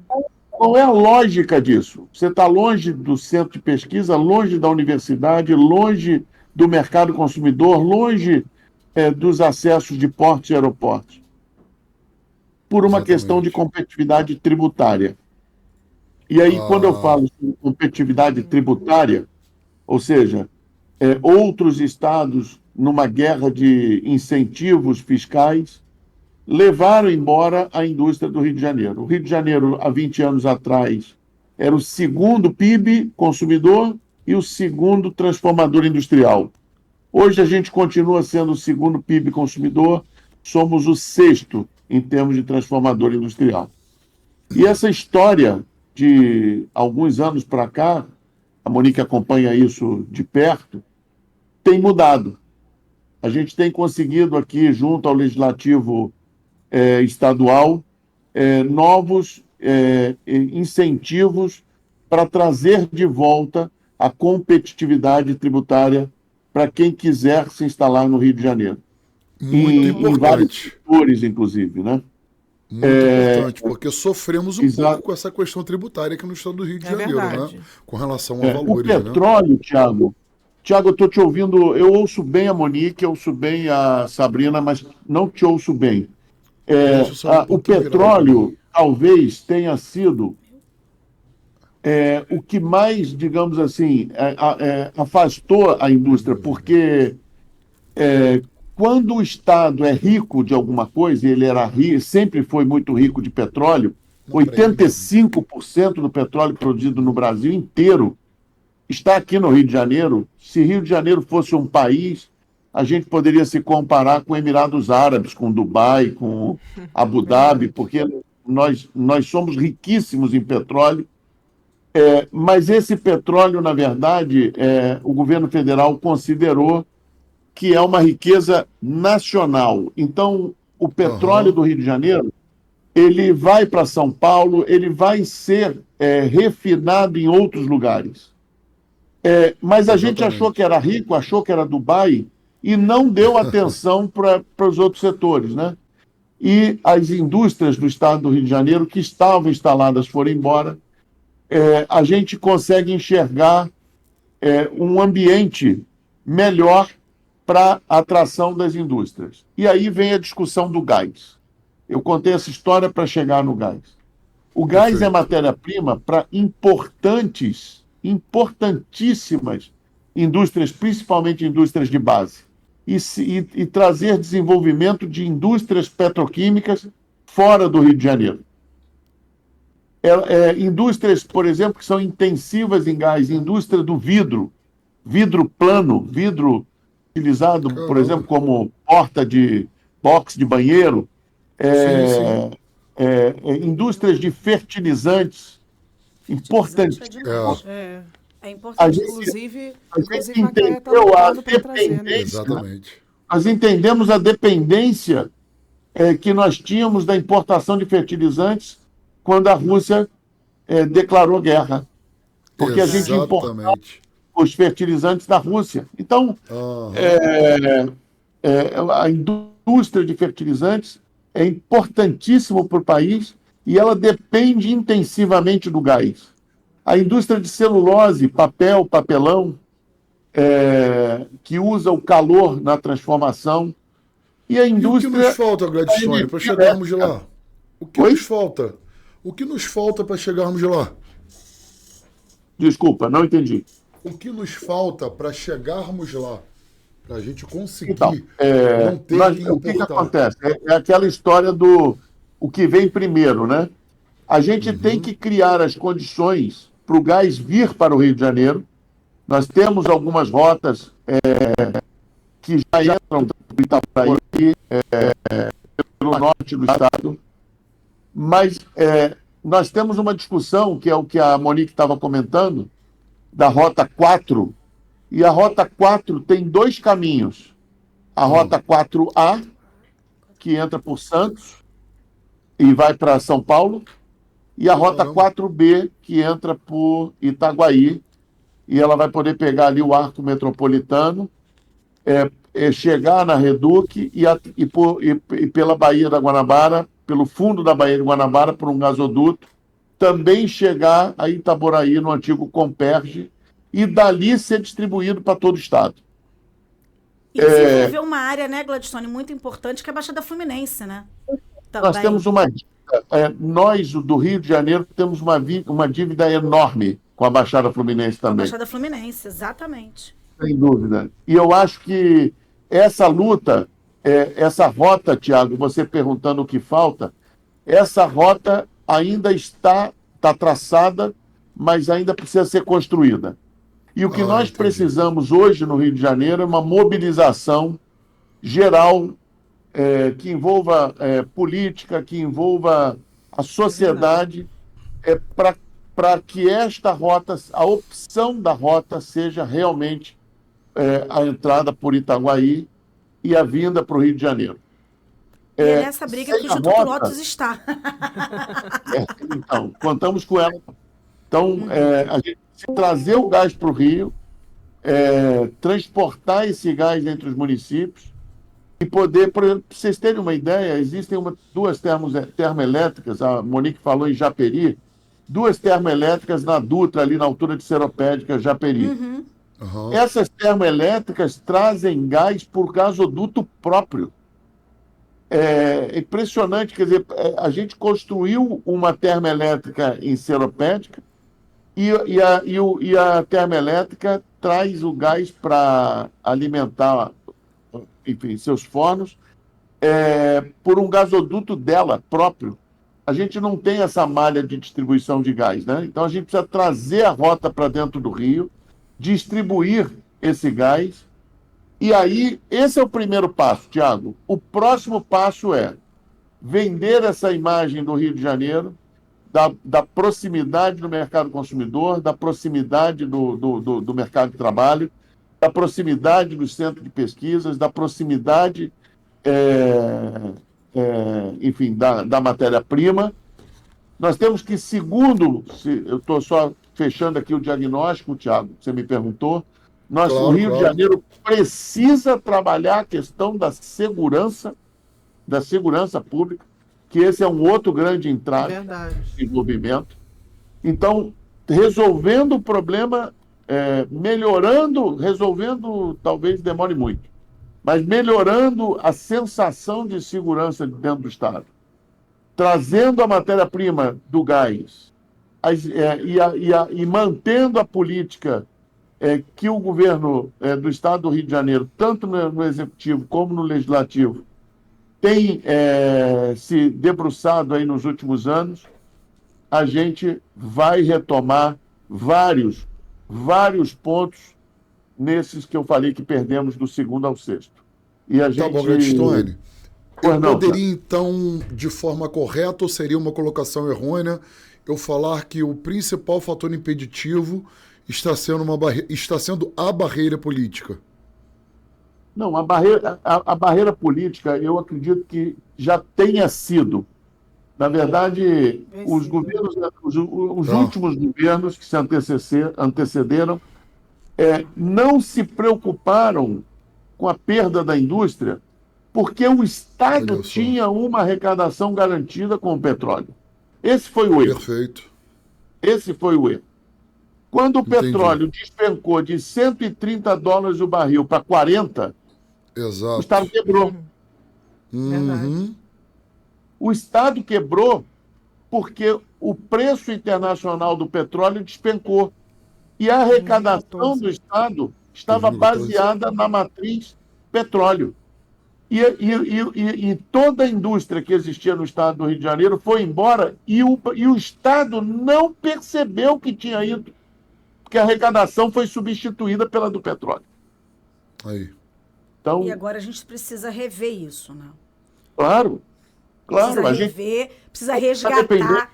Qual é a lógica disso? Você está longe do centro de pesquisa, longe da universidade, longe do mercado consumidor, longe dos acessos de portos e aeroportos. Por uma Exatamente. questão de competitividade tributária. E aí, quando eu falo de competitividade tributária, ou seja, outros estados, numa guerra de incentivos fiscais, levaram embora a indústria do Rio de Janeiro. O Rio de Janeiro, há 20 anos atrás, era o segundo PIB consumidor e o segundo transformador industrial. Hoje a gente continua sendo o segundo PIB consumidor, somos o sexto em termos de transformador industrial. E essa história de alguns anos para cá, a Monique acompanha isso de perto, tem mudado. A gente tem conseguido aqui, junto ao Legislativo estadual, novos incentivos para trazer de volta a competitividade tributária para quem quiser se instalar no Rio de Janeiro. Muito Em vários importante. setores, inclusive, né? Muito importante, porque sofremos um Exato. pouco com essa questão tributária aqui no estado do Rio de É Janeiro, verdade. né? Com relação a O valores, né? petróleo, Tiago, eu estou te ouvindo, eu ouço bem a Monique, eu ouço bem a Sabrina, mas não te ouço bem. Deixa eu só um O pouquinho virar petróleo talvez tenha sido o que mais, digamos assim, afastou a indústria, porque quando o Estado é rico de alguma coisa, e ele era sempre foi muito rico de petróleo, 85% do petróleo produzido no Brasil inteiro está aqui no Rio de Janeiro. Se Rio de Janeiro fosse um país, a gente poderia se comparar com Emirados Árabes, com Dubai, com Abu Dhabi, porque nós somos riquíssimos em petróleo, mas esse petróleo, na verdade, o governo federal considerou que é uma riqueza nacional. Então, o petróleo do Rio de Janeiro, ele vai para São Paulo, ele vai ser refinado em outros lugares. Mas a gente achou que era rico, achou que era Dubai, e não deu atenção para os outros setores, né? E as indústrias do estado do Rio de Janeiro que estavam instaladas foram embora. A gente consegue enxergar um ambiente melhor para a atração das indústrias. E aí vem a discussão do gás. Eu contei essa história para chegar no gás. O gás é matéria-prima para importantíssimas indústrias, principalmente indústrias de base, e trazer desenvolvimento de indústrias petroquímicas fora do Rio de Janeiro. Indústrias, por exemplo, que são intensivas em gás, indústria do vidro plano, vidro utilizado, por exemplo, como porta de box de banheiro, indústrias de fertilizantes, importantíssimas. É importante, inclusive entendeu a dependência. Né? Exatamente. Nós entendemos a dependência que nós tínhamos da importação de fertilizantes quando a Rússia declarou guerra. Porque a gente importava os fertilizantes da Rússia. Então, a indústria de fertilizantes é importantíssima para o país e ela depende intensivamente do gás. A indústria de celulose, papelão, que usa o calor na transformação. E a indústria... E o que nos falta, Gladstone, para chegarmos de lá? O que nos falta? O que nos falta para chegarmos de lá? Desculpa, não entendi. O que nos falta para chegarmos lá? Para a gente conseguir não ter que importar. O que acontece? É aquela história do o que vem primeiro, né? A gente tem que criar as condições para o gás vir para o Rio de Janeiro. Nós temos algumas rotas que já entram por Itaboraí, pelo norte do estado, mas nós temos uma discussão, que é o que a Monique estava comentando, da Rota 4, e a Rota 4 tem dois caminhos. A Rota 4A, que entra por Santos e vai para São Paulo, e a Rota 4B, que entra por Itaguaí, e ela vai poder pegar ali o arco metropolitano, chegar na Reduc e pela Baía da Guanabara, pelo fundo da Baía de Guanabara, por um gasoduto, também chegar a Itaboraí, no antigo Comperge, e dali ser distribuído para todo o estado. E desenvolver uma área, né, Gladstone, muito importante, que é a Baixada Fluminense, né? Também. Nós temos uma dívida, nós, do Rio de Janeiro, temos uma dívida enorme com a Baixada Fluminense também. A Baixada Fluminense, exatamente. Sem dúvida. E eu acho que essa luta, essa rota, Tiago, você perguntando o que falta, essa rota ainda está traçada, mas ainda precisa ser construída. E o que nós precisamos hoje no Rio de Janeiro é uma mobilização geral que envolva política, que envolva a sociedade, para que esta rota, a opção da rota, seja realmente a entrada por Itaguaí e a vinda para o Rio de Janeiro. E é nessa briga que o Instituto Lotus está. Então, contamos com ela. Então, a gente trazer o gás para o Rio, transportar esse gás entre os municípios e poder, para vocês terem uma ideia, existem duas termoelétricas, a Monique falou em Japeri, duas termoelétricas na Dutra, ali na altura de Seropédica, Japeri. Essas termoelétricas trazem gás por gasoduto próprio. É impressionante, quer dizer, a gente construiu uma termoelétrica em Seropédica e a termoelétrica traz o gás para alimentar, enfim, seus fornos por um gasoduto dela próprio. A gente não tem essa malha de distribuição de gás, né? Então a gente precisa trazer a rota para dentro do Rio, distribuir esse gás E aí, esse é o primeiro passo, Tiago. O próximo passo é vender essa imagem do Rio de Janeiro, da proximidade do mercado consumidor, da proximidade do mercado de trabalho, da proximidade dos centros de pesquisas, da proximidade, enfim, da matéria-prima. Nós temos que, segundo, eu estou só fechando aqui o diagnóstico, Tiago, você me perguntou, o Rio de Janeiro precisa trabalhar a questão da segurança pública, que esse é um outro grande entrave de desenvolvimento. Então, resolvendo o problema, resolvendo, talvez demore muito, mas melhorando a sensação de segurança dentro do Estado, trazendo a matéria-prima do gás e mantendo a política que o governo do Estado do Rio de Janeiro, tanto no Executivo como no Legislativo, tem se debruçado aí nos últimos anos, a gente vai retomar vários pontos nesses que eu falei que perdemos do segundo ao sexto. E a gente... Tá bom, Gladstone. Eu não, poderia, então, de forma correta, ou seria uma colocação errônea, eu falar que o principal fator impeditivo está sendo a barreira política? Não, a barreira política, eu acredito que já tenha sido. Na verdade, os últimos governos que se antecederam não se preocuparam com a perda da indústria, porque o Estado tinha uma arrecadação garantida com o petróleo. Esse foi o erro. Perfeito. Esse foi o erro. Quando o petróleo despencou de $130 o barril para 40, exato, o Estado quebrou. O Estado quebrou porque o preço internacional do petróleo despencou. E a arrecadação do Estado estava baseada na matriz petróleo. E toda a indústria que existia no Estado do Rio de Janeiro foi embora e o Estado não percebeu que tinha ido, porque a arrecadação foi substituída pela do petróleo. Aí. Então, e agora a gente precisa rever isso, né? Claro. Precisa rever, precisa resgatar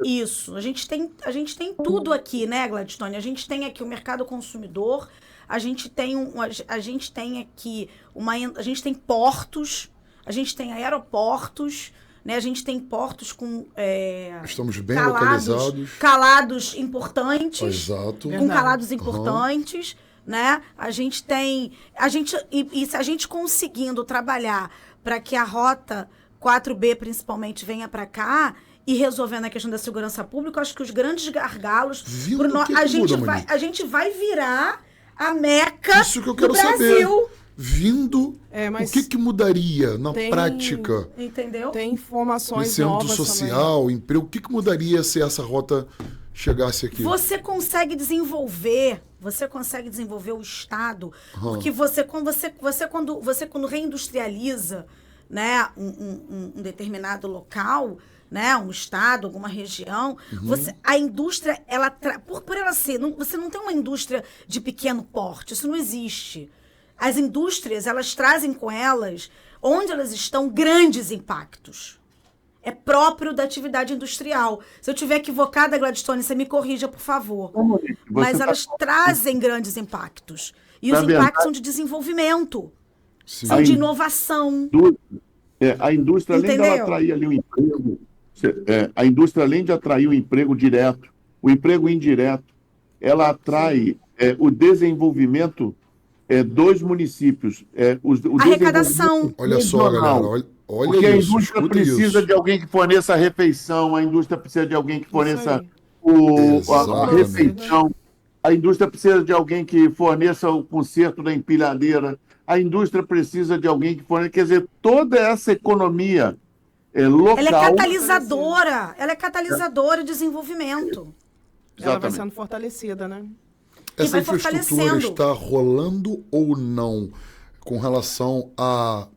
isso. A gente tem tudo aqui, né, Gladstone? A gente tem aqui o mercado consumidor, a gente tem aqui a gente tem portos, a gente tem aeroportos, né? A gente tem portos com estamos bem localizados, calados importantes, exato, com calados importantes, né? E se a gente conseguindo trabalhar para que a rota 4B principalmente venha para cá e resolvendo a questão da segurança pública, eu acho que os grandes gargalos a gente vai virar a Meca isso que eu quero do Brasil. Saber. Vindo, mas o que mudaria na prática? Entendeu? Tem informações novas centro social, também. Emprego, o que mudaria se essa rota chegasse aqui? Você consegue desenvolver o Estado, porque quando reindustrializa, né, um determinado local, né, um estado, alguma região, a indústria, por ela ser, você não tem uma indústria de pequeno porte, isso não existe. As indústrias, elas trazem com elas, onde elas estão, grandes impactos. É próprio da atividade industrial. Se eu estiver equivocada, Gladstone, você me corrija, por favor. Mas elas trazem grandes impactos. E os impactos são de desenvolvimento, são de inovação. A indústria, além de ela atrair ali o emprego, a indústria, além de atrair o emprego direto, o emprego indireto, ela atrai o desenvolvimento dos municípios. A arrecadação. Olha só, galera, olha porque isso. A indústria precisa de alguém que forneça a refeição, a indústria precisa de alguém que forneça a refeição, a indústria precisa de alguém que forneça o conserto da empilhadeira, a indústria precisa de alguém que forneça... Quer dizer, toda essa economia local... Ela é catalisadora de desenvolvimento. Exatamente. Ela vai sendo fortalecida, né? Essa infraestrutura está rolando ou não com relação a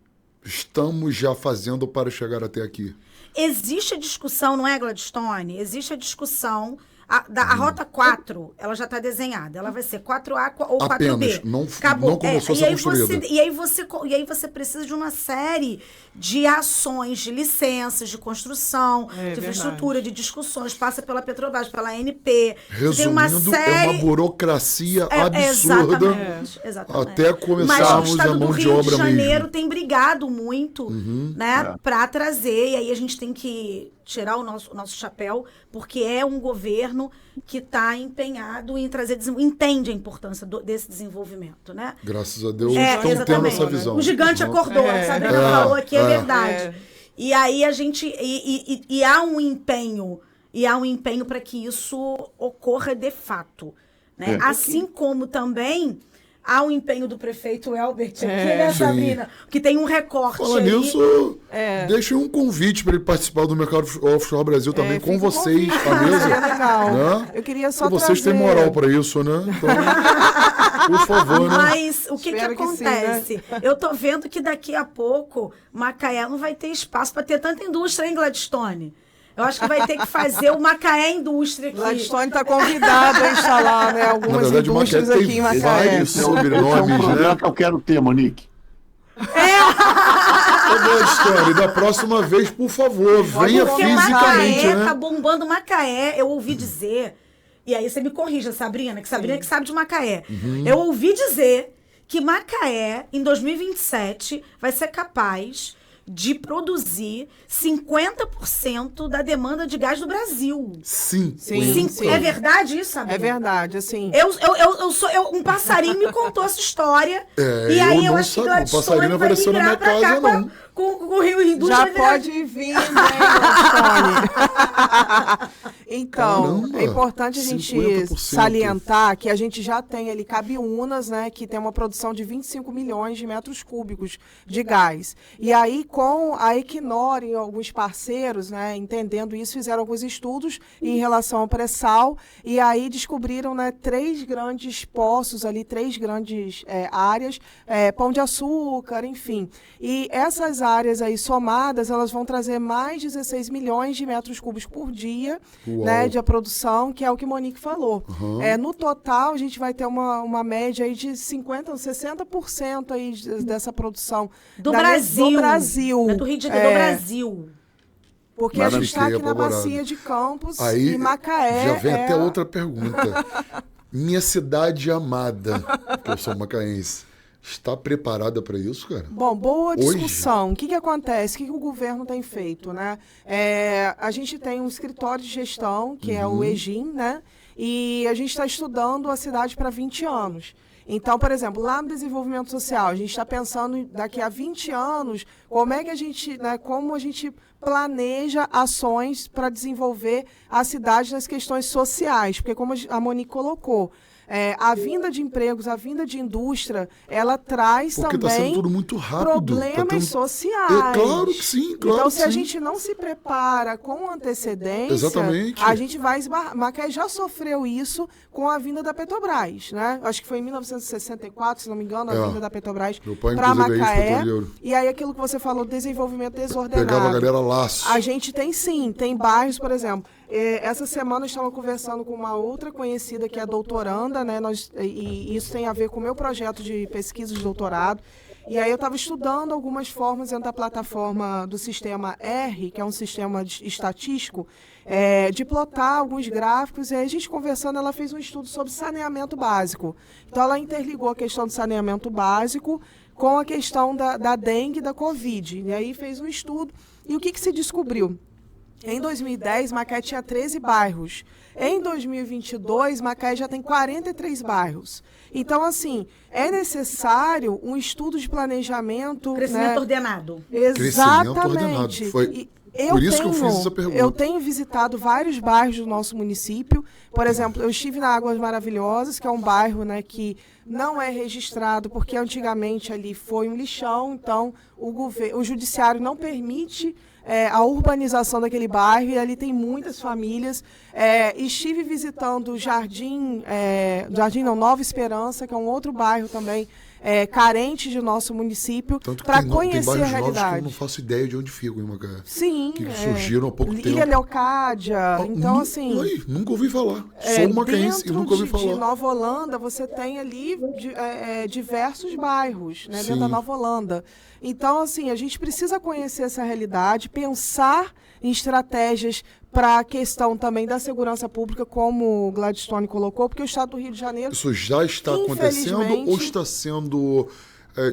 estamos já fazendo para chegar até aqui? Existe a discussão, não é, Gladstone? Existe a discussão A Rota 4, ela já está desenhada. Ela vai ser 4A ou 4B. Apenas, não começou a ser construída. E aí você precisa de uma série de ações, de licenças, de construção, de infraestrutura, de discussões. Passa pela Petrobras, pela ANP. Resumindo, tem uma série... é uma burocracia absurda Exatamente. até começarmos a mão de obra mesmo. Mas o Rio de Janeiro tem brigado muito, né, para trazer, e aí a gente tem que tirar o nosso chapéu, porque é um governo que está empenhado em trazer, entende a importância desse desenvolvimento, né? Graças a Deus estão tendo essa visão. O gigante acordou, a Sabrina falou aqui, é verdade. E aí a gente, e há um empenho para que isso ocorra de fato, né? Assim como também há um empenho do prefeito Elbert aqui, né, Sabrina? Que tem um recorte. Falando aí. nisso, deixem um convite para ele participar do Mercado Offshore Brasil também com vocês, à mesa. Legal. Né? Eu queria só porque vocês têm moral para isso, né? Então, por favor, né? Mas o que acontece? Sim, né? Eu tô vendo que daqui a pouco Macaé não vai ter espaço para ter tanta indústria, hein, Gladstone? Eu acho que vai ter que fazer o Macaé Indústria aqui. Gladstone está convidado a instalar, né, algumas indústrias aqui em Macaé. Vários sobrenomes, né? Que eu quero ter, Monique. Ô, Gladstone, da próxima vez, por favor, venha fisicamente, Macaé, né? tá bombando Macaé. Eu ouvi dizer, e aí você me corrija, Sabrina, que Sabrina que sabe de Macaé. Eu ouvi dizer que Macaé, em 2027, vai ser capaz de produzir 50% da demanda de gás do Brasil. Sim. É verdade isso, Sabrina? É verdade, assim. Um passarinho me contou essa história. E aí eu acho que Gladstone vai migrar pra cá com o Rio Indústria. Já pode vir, né, Gladstone? Então, é importante a gente salientar que a gente já tem ali Cabiúnas, né, que tem uma produção de 25 milhões de metros cúbicos de gás. E aí, com a Equinor e alguns parceiros, né, entendendo isso, fizeram alguns estudos em relação ao pré-sal, e aí descobriram, né, 3 grandes poços ali, 3 grandes áreas, Pão de Açúcar, enfim. E essas áreas aí somadas, elas vão trazer mais 16 milhões de metros cúbicos por dia, né, de produção, que é o que Monique falou. No total, a gente vai ter uma média aí de 50%, 60% aí dessa produção do Brasil. Não é do Rio de Janeiro, do Brasil. Porque a gente está aqui na bacia de Campos aí, e Macaé. Já vem até outra pergunta. Minha cidade amada, que eu sou macaense, está preparada para isso, cara? Bom, boa discussão. O que acontece? O que o governo tem feito, né? A gente tem um escritório de gestão, que é o EGIM, né? E a gente está estudando a cidade para 20 anos. Então, por exemplo, lá no desenvolvimento social, a gente está pensando daqui a 20 anos como é que a gente, né, como a gente planeja ações para desenvolver a cidade nas questões sociais, porque como a Monique colocou, a vinda de empregos, a vinda de indústria, ela traz porque também tá sendo tudo muito rápido. Problemas sociais. Claro que sim, claro. Então, se a gente não se prepara com antecedência, a gente vai esbarrar. Macaé já sofreu isso com a vinda da Petrobras, né? Acho que foi em 1964, se não me engano, a vinda da Petrobras para Macaé. E aí, aquilo que você falou, desenvolvimento desordenado. Pegava a galera laço. A gente tem bairros, por exemplo. Essa semana eu estava conversando com uma outra conhecida que é doutoranda, né? E isso tem a ver com o meu projeto de pesquisa de doutorado. E aí eu estava estudando algumas formas dentro da plataforma do sistema R, que é um sistema estatístico, de plotar alguns gráficos. E aí a gente conversando, ela fez um estudo sobre saneamento básico. Então ela interligou a questão do saneamento básico com a questão da dengue e da Covid. E aí fez um estudo. E o que se descobriu? Em 2010, Macaé tinha 13 bairros. Em 2022, Macaé já tem 43 bairros. Então, assim, é necessário um estudo de planejamento... Crescimento ordenado. Exatamente. Foi por isso que eu fiz essa pergunta. Eu tenho visitado vários bairros do nosso município. Por exemplo, eu estive na Águas Maravilhosas, que é um bairro, né, que não é registrado, porque antigamente ali foi um lixão. Então, o judiciário não permite... a urbanização daquele bairro, e ali tem muitas famílias. Estive visitando Nova Esperança, que é um outro bairro também carentes de nosso município para conhecer a tem bairros novos que eu realidade. não faço ideia de onde ficam em Macaé. Sim. Que surgiram há pouco tempo. Ilha Leocádia. Então, assim... Nunca ouvi falar. Sou macaense e nunca ouvi falar. De Nova Holanda, você tem ali diversos bairros, né, dentro da Nova Holanda. Então, assim, a gente precisa conhecer essa realidade, pensar em estratégias para a questão também da segurança pública, como o Gladstone colocou, porque o Estado do Rio de Janeiro... Isso já está acontecendo ou está sendo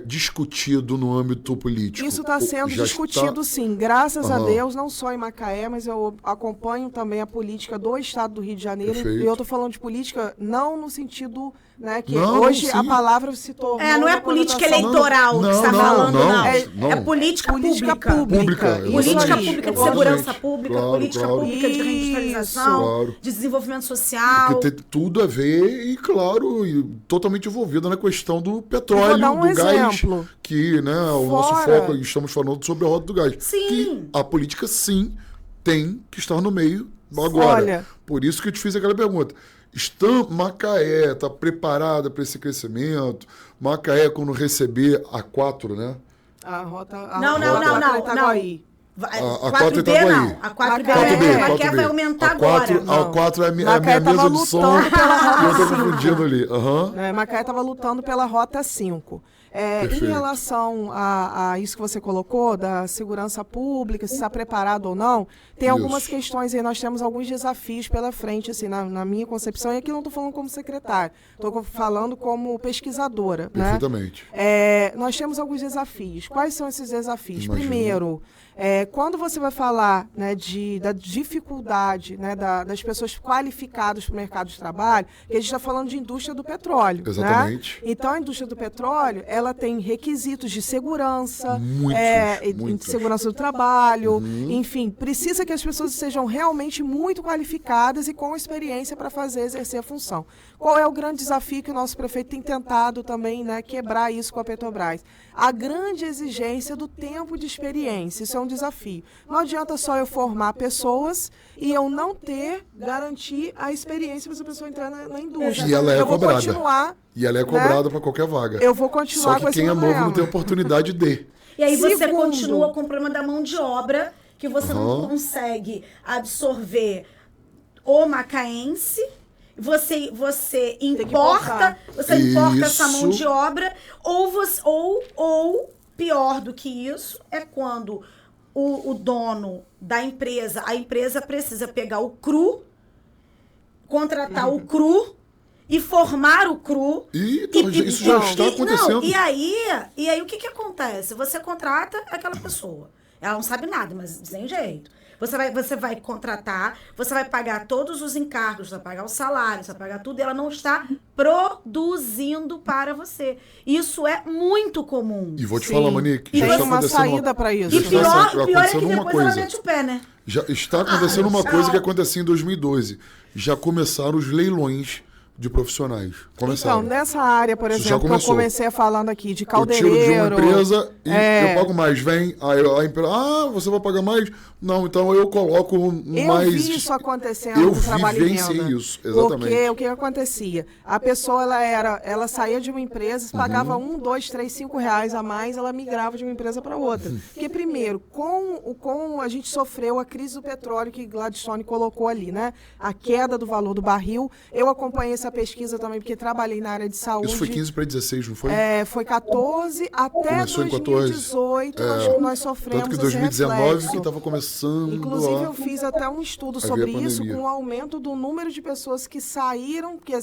discutido no âmbito político? Isso está sendo discutido, sim. Graças a Deus, não só em Macaé, mas eu acompanho também a política do Estado do Rio de Janeiro. Perfeito. E eu estou falando de política não no sentido... Né, que não, hoje sim. a palavra se tornou... não é política eleitoral que você está falando, não. É política pública. Política pública de segurança pública, política pública de reindustrialização, de desenvolvimento social. Porque tem tudo a ver e, claro, totalmente envolvida na questão do petróleo, do gás, que, né, o nosso foco, estamos falando sobre a roda do gás. Sim. Que a política, sim, tem que estar no meio agora. Por isso que eu te fiz aquela pergunta. Macaé está preparada para esse crescimento? Macaé, quando receber a 4, né? A rota... Não. Itaguaí. A 4 Itaguaí. A 4B, Macaé vai aumentar agora. A 4 é a minha mesa de som. Eu estou confundindo ali. Macaé estava lutando pela rota 5. Em relação a isso que você colocou, da segurança pública, se está preparado ou não, tem algumas questões aí, nós temos alguns desafios pela frente, assim, na minha concepção, e aqui não estou falando como secretária, estou falando como pesquisadora. Perfeitamente. Né? Nós temos alguns desafios. Quais são esses desafios? Primeiro, quando você vai falar, né, da dificuldade, né, das pessoas qualificadas para o mercado de trabalho, que a gente está falando de indústria do petróleo. Exatamente. Né? Então, a indústria do petróleo, ela tem requisitos de segurança, muitos. de segurança do trabalho, enfim, precisa que as pessoas sejam realmente muito qualificadas e com experiência para exercer a função. Qual é o grande desafio que o nosso prefeito tem tentado também, né, quebrar isso com a Petrobras? A grande exigência do tempo de experiência, isso é um desafio. Não adianta só eu formar pessoas e eu não garantir a experiência para essa pessoa entrar na indústria. E ela é cobrada. Continuar, e ela é cobrada, né, para qualquer vaga. Eu vou continuar com esse problema. Só que quem é novo não tem oportunidade de. E aí você continua com o problema da mão de obra, que você não consegue absorver o macaense. Você importa essa mão de obra, ou pior do que isso, é quando o dono da empresa, a empresa precisa pegar o cru, contratar o cru e formar o cru. Isso já está acontecendo. E aí o que acontece? Você contrata aquela pessoa. Ela não sabe nada, mas sem jeito. Você vai contratar, você vai pagar todos os encargos, você vai pagar o salário, você vai pagar tudo, e ela não está produzindo para você. Isso é muito comum. E vou te falar, Monique, já está uma saída para isso. E pior é que depois ela mete o pé, né? Já está acontecendo uma coisa que aconteceu em 2012. Já começaram os leilões de profissionais. Começaram. Então, nessa área, por exemplo, que eu comecei falando aqui, de caldeireiro... Eu tiro de uma empresa e eu pago mais. Vem, aí a empresa... você vai pagar mais? Não, então eu coloco mais... Eu vi isso acontecendo no trabalho em renda. Isso, exatamente. Porque o que acontecia? A pessoa, ela saía de uma empresa, pagava R$1, R$2, R$3, R$5 a mais, ela migrava de uma empresa para outra. Porque, primeiro, com a gente sofreu a crise do petróleo que Gladstone colocou ali, né? A queda do valor do barril. Eu acompanhei essa pesquisa também, porque trabalhei na área de saúde. Isso foi 15 para 16, não foi? Foi 14 até começou 2018, nós sofremos tanto que 2019 que estava começando. Inclusive, eu fiz até um estudo sobre isso, com o aumento do número de pessoas que saíram, porque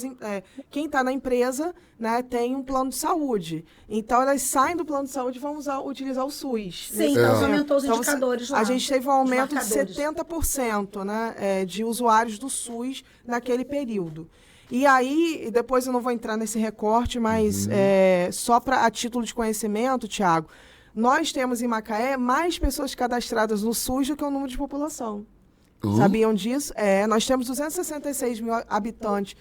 quem está na empresa, né, tem um plano de saúde. Então, elas saem do plano de saúde e vão utilizar o SUS. Sim, então aumentou os indicadores lá. A gente teve um aumento de 70%, né, de usuários do SUS naquele período. E aí, depois eu não vou entrar nesse recorte, mas só a título de conhecimento, Tiago, nós temos em Macaé mais pessoas cadastradas no SUS do que o número de população. Sabiam disso? Nós temos 266 mil habitantes.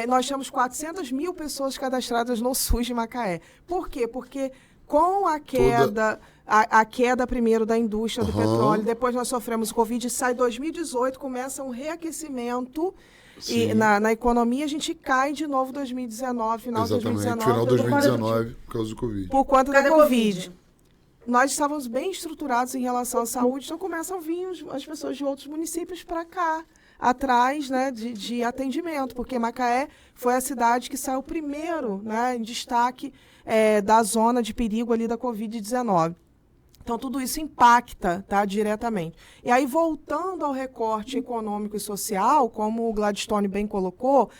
Nós temos 400 mil pessoas cadastradas no SUS de Macaé. Por quê? Porque com a queda... A queda primeiro da indústria do petróleo, depois nós sofremos o Covid, sai 2018, começa um reaquecimento E na economia a gente cai de novo em 2019, final de 2019. Final de 2019, por causa do Covid. Por conta da Covid. Nós estávamos bem estruturados em relação à saúde, então começam a vir as pessoas de outros municípios para cá, atrás, né, de atendimento, porque Macaé foi a cidade que saiu primeiro, né, em destaque da zona de perigo ali da Covid-19. Então, tudo isso impacta, tá, diretamente. E aí, voltando ao recorte econômico e social, como o Gladstone bem colocou,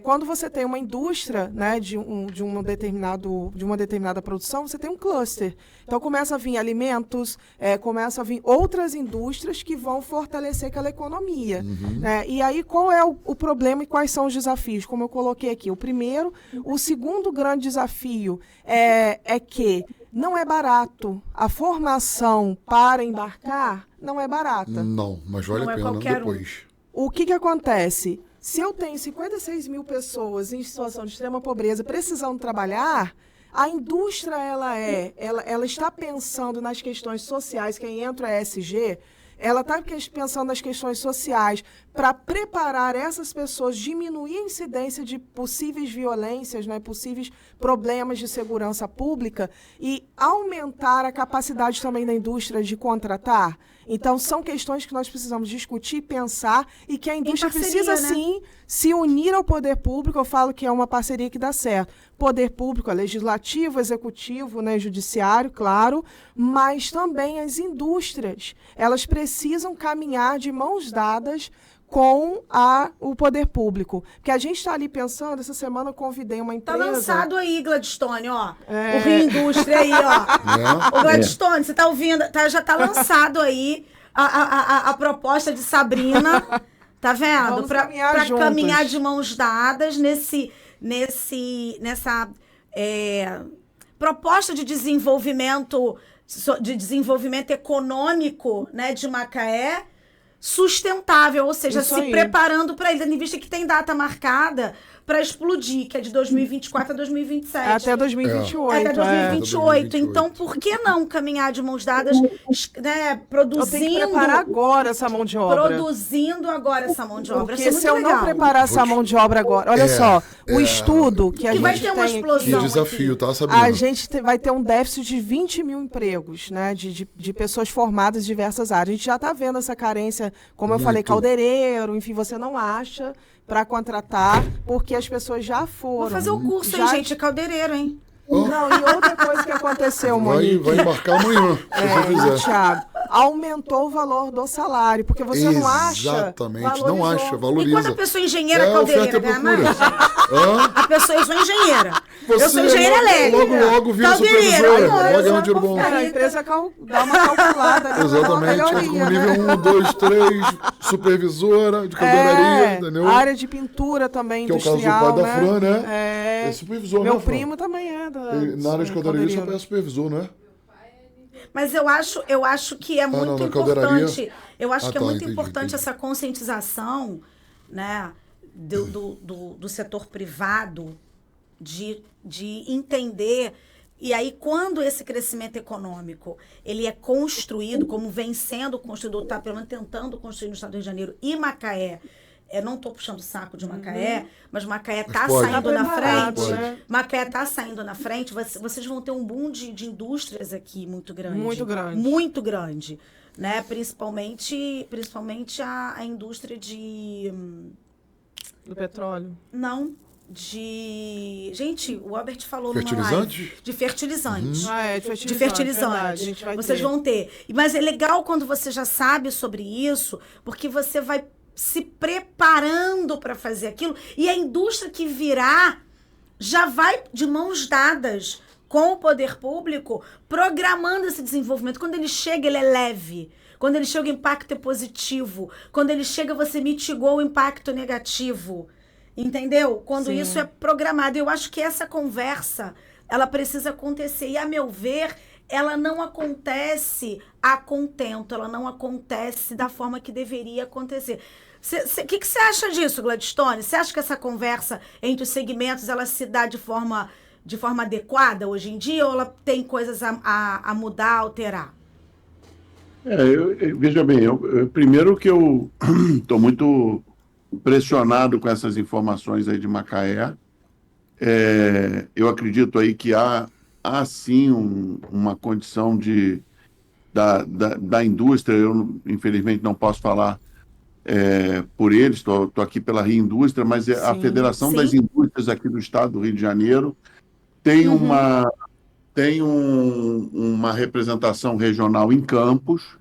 quando você tem uma indústria, né, de uma determinada produção, você tem um cluster. Então, começa a vir alimentos, começa a vir outras indústrias que vão fortalecer aquela economia. Né? E aí, qual é o problema e quais são os desafios? Como eu coloquei aqui. O segundo grande desafio é que não é barato. A formação para embarcar não é barata. Não, mas vale a pena depois. O que acontece? Se eu tenho 56 mil pessoas em situação de extrema pobreza precisando trabalhar, a indústria ela está pensando nas questões sociais, quem entra é ESG, ela está pensando nas questões sociais para preparar essas pessoas, diminuir a incidência de possíveis violências, né, possíveis problemas de segurança pública e aumentar a capacidade também da indústria de contratar. Então, são questões que nós precisamos discutir, pensar e que a indústria precisa, sim, se unir ao poder público. Eu falo que é uma parceria que dá certo. Poder público, legislativo, executivo, né, judiciário, claro, mas também as indústrias. Elas precisam caminhar de mãos dadas com o poder público. Porque a gente está ali pensando, essa semana eu convidei uma empresa... Tá lançado aí, Gladstone, ó. O Rio Indústria aí, ó. O Gladstone, você tá ouvindo, já tá lançado aí a proposta de Sabrina, tá vendo? Vamos Pra juntas. caminhar de mãos dadas nessa proposta de desenvolvimento econômico, né, de Macaé, sustentável, ou seja, Isso se aí. preparando para ele, tendo em vista que tem data marcada para explodir, que é de 2024 a 2027. Até 2028. Até 2028. 2028. Então, por que não caminhar de mãos dadas, né, Eu tenho que produzindo... preparar agora essa mão de obra. Produzindo agora essa mão de obra. Porque Isso é se eu muito não legal. preparar essa mão de obra agora... Olha só, o estudo que a Que gente vai ter uma tem explosão. Que desafio, tá, Sabrina? A gente vai ter um déficit de 20 mil empregos, né? De pessoas formadas em diversas áreas. A gente já está vendo essa carência, como eu falei, caldeireiro, enfim, você não acha para contratar, porque as pessoas já foram. Vou fazer o curso, hein, gente? Caldeireiro, hein? Não, e outra coisa que aconteceu, Vai Monique. embarcar amanhã, se você quiser. Thiago, aumentou o valor do salário, porque você não acha. Exatamente, não valorizou. acha, valoriza. E quando a pessoa engenheira oferta caldeireira e ganha mais? procura. A pessoa, eu sou engenheira. Eu sou engenheira elétrica. Logo vira Caldeireira, supervisora. olha, Logo ganha um dinheiro bom. A empresa dá uma calculada, né? Exatamente, Dá uma como melhoria, né? nível 1, 2, 3, supervisora de caldeiraria, entendeu? Área de pintura também, Que é o caso do industrial, pai da Fran, né? É supervisor, Meu né, Fran? primo também é da... Na área de caldeiraria só é supervisor, não é? Mas eu acho que é muito na importante. caldeiraria. Eu acho que é muito entendi, importante entendi. essa conscientização, né, do setor privado de entender. E aí, quando esse crescimento econômico ele é construído, como vem sendo construído, está pelo menos tentando construir no estado do Rio de Janeiro e Macaé. Eu não estou puxando o saco de Macaé, mas Macaé está pode. saindo Tá na preparado, frente. né? Macaé está saindo na frente. Vocês vão ter um boom de indústrias aqui muito grande. Muito grande. Muito grande. Né? Principalmente a indústria Do petróleo. Não. Gente, o Albert falou Fertilizantes? numa live. De fertilizantes. De De fertilizante. fertilizante. Verdade, a gente vai Vocês ter. vão ter. Mas é legal quando você já sabe sobre isso, porque você vai se preparando para fazer aquilo e a indústria que virá já vai de mãos dadas com o poder público programando esse desenvolvimento. Quando ele chega, ele é leve. Quando ele chega, o impacto é positivo. Quando ele chega, você mitigou o impacto negativo. Entendeu? Quando Sim. isso é programado. Eu acho que essa conversa, ela precisa acontecer. E, a meu ver, ela não acontece a contento. Ela não acontece da forma que deveria acontecer. O que você acha disso, Gladstone? Você acha que essa conversa entre os segmentos, ela se dá de forma adequada hoje em dia? Ou ela tem coisas a mudar, alterar? Veja bem, primeiro que eu estou muito impressionado com essas informações aí de Macaé. Eu acredito aí que há sim uma condição da indústria. Eu, infelizmente, não posso falar por eles, estou aqui pela Rio Indústria, mas a Sim. Federação das Indústrias aqui do Estado do Rio de Janeiro tem uma representação regional em Campos,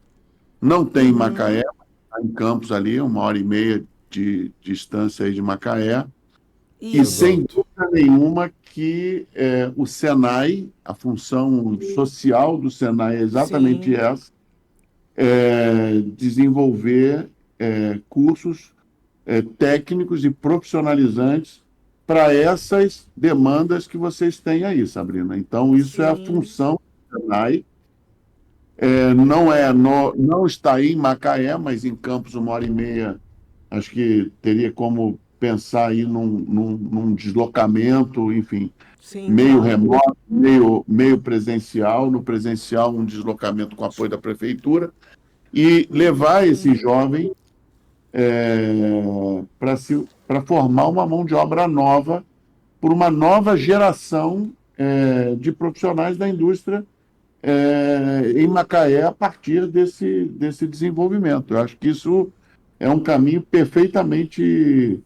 não tem em Macaé, mas tá em Campos ali, 1h30 de distância aí de Macaé. E Isso. sem dúvida nenhuma que o Senai, a função social do Senai é exatamente Sim. essa, desenvolver cursos técnicos e profissionalizantes para essas demandas que vocês têm aí, Sabrina. Então, isso é a Sim. função do Senai. Não está aí em Macaé, mas em Campos, 1h30, acho que teria como pensar aí num deslocamento, enfim, Sim, meio claro. remoto, meio presencial. No presencial, um deslocamento com apoio da prefeitura, e levar esse jovem para formar uma mão de obra nova, por uma nova geração de profissionais da indústria em Macaé, a partir desse desenvolvimento. Eu acho que isso é um caminho perfeitamente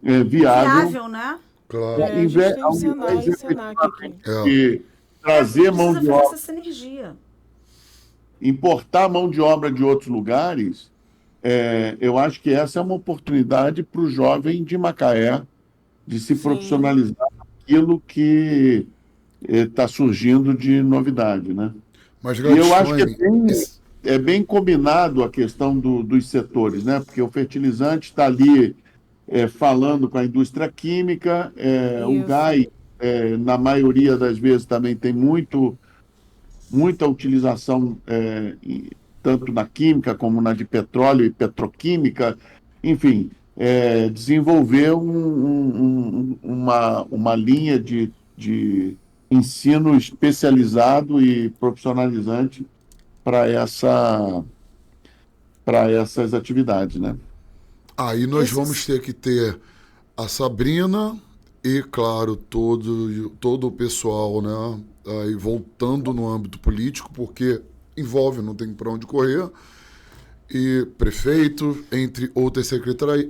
viável, Viável, né? Claro. A gente tem o ao Senai invés e o Senac aqui. de trazer mão Precisa de fazer obra, essa sinergia. importar mão de obra de outros lugares. Eu acho que essa é uma oportunidade para o jovem de Macaé de se Sim. profissionalizar naquilo que está surgindo de novidade, né? Mas, E eu acho que Gladstone, é bem combinado a questão dos setores, né? Porque o fertilizante está ali falando com a indústria química, o Isso. gás, na maioria das vezes, também tem muita utilização, tanto na química como na de petróleo e petroquímica. Enfim, desenvolver uma linha de ensino especializado e profissionalizante para essas atividades, né? aí nós Esses- vamos ter que ter a Sabrina e, claro, todo o pessoal, né? Aí voltando no âmbito político, porque envolve, não tem para onde correr, e prefeito, entre outras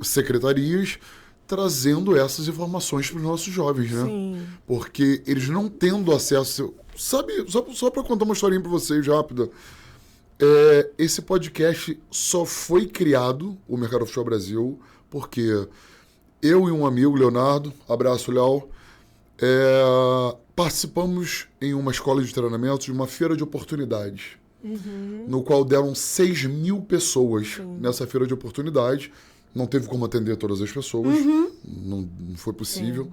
secretarias, trazendo essas informações para os nossos jovens, né? Sim. Porque eles não tendo acesso. Sabe, só para contar uma historinha para vocês rápida. Esse podcast só foi criado, o Mercado Offshore Brasil, porque eu e um amigo, Leonardo, abraço, Léo, participamos em uma escola de treinamento de uma feira de oportunidades, no qual deram 6.000 pessoas nessa feira de oportunidades. Não teve como atender todas as pessoas, não foi possível.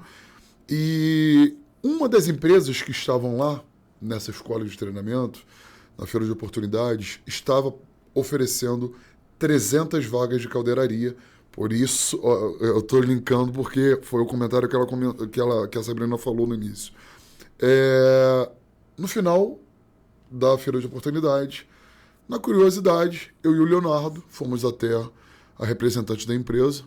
E uma das empresas que estavam lá, nessa escola de treinamento, na feira de oportunidades, estava oferecendo 300 vagas de caldeiraria. Por isso, eu estou linkando porque foi o comentário que a Sabrina falou no início. No final da feira de oportunidades, na curiosidade, eu e o Leonardo fomos até a representante da empresa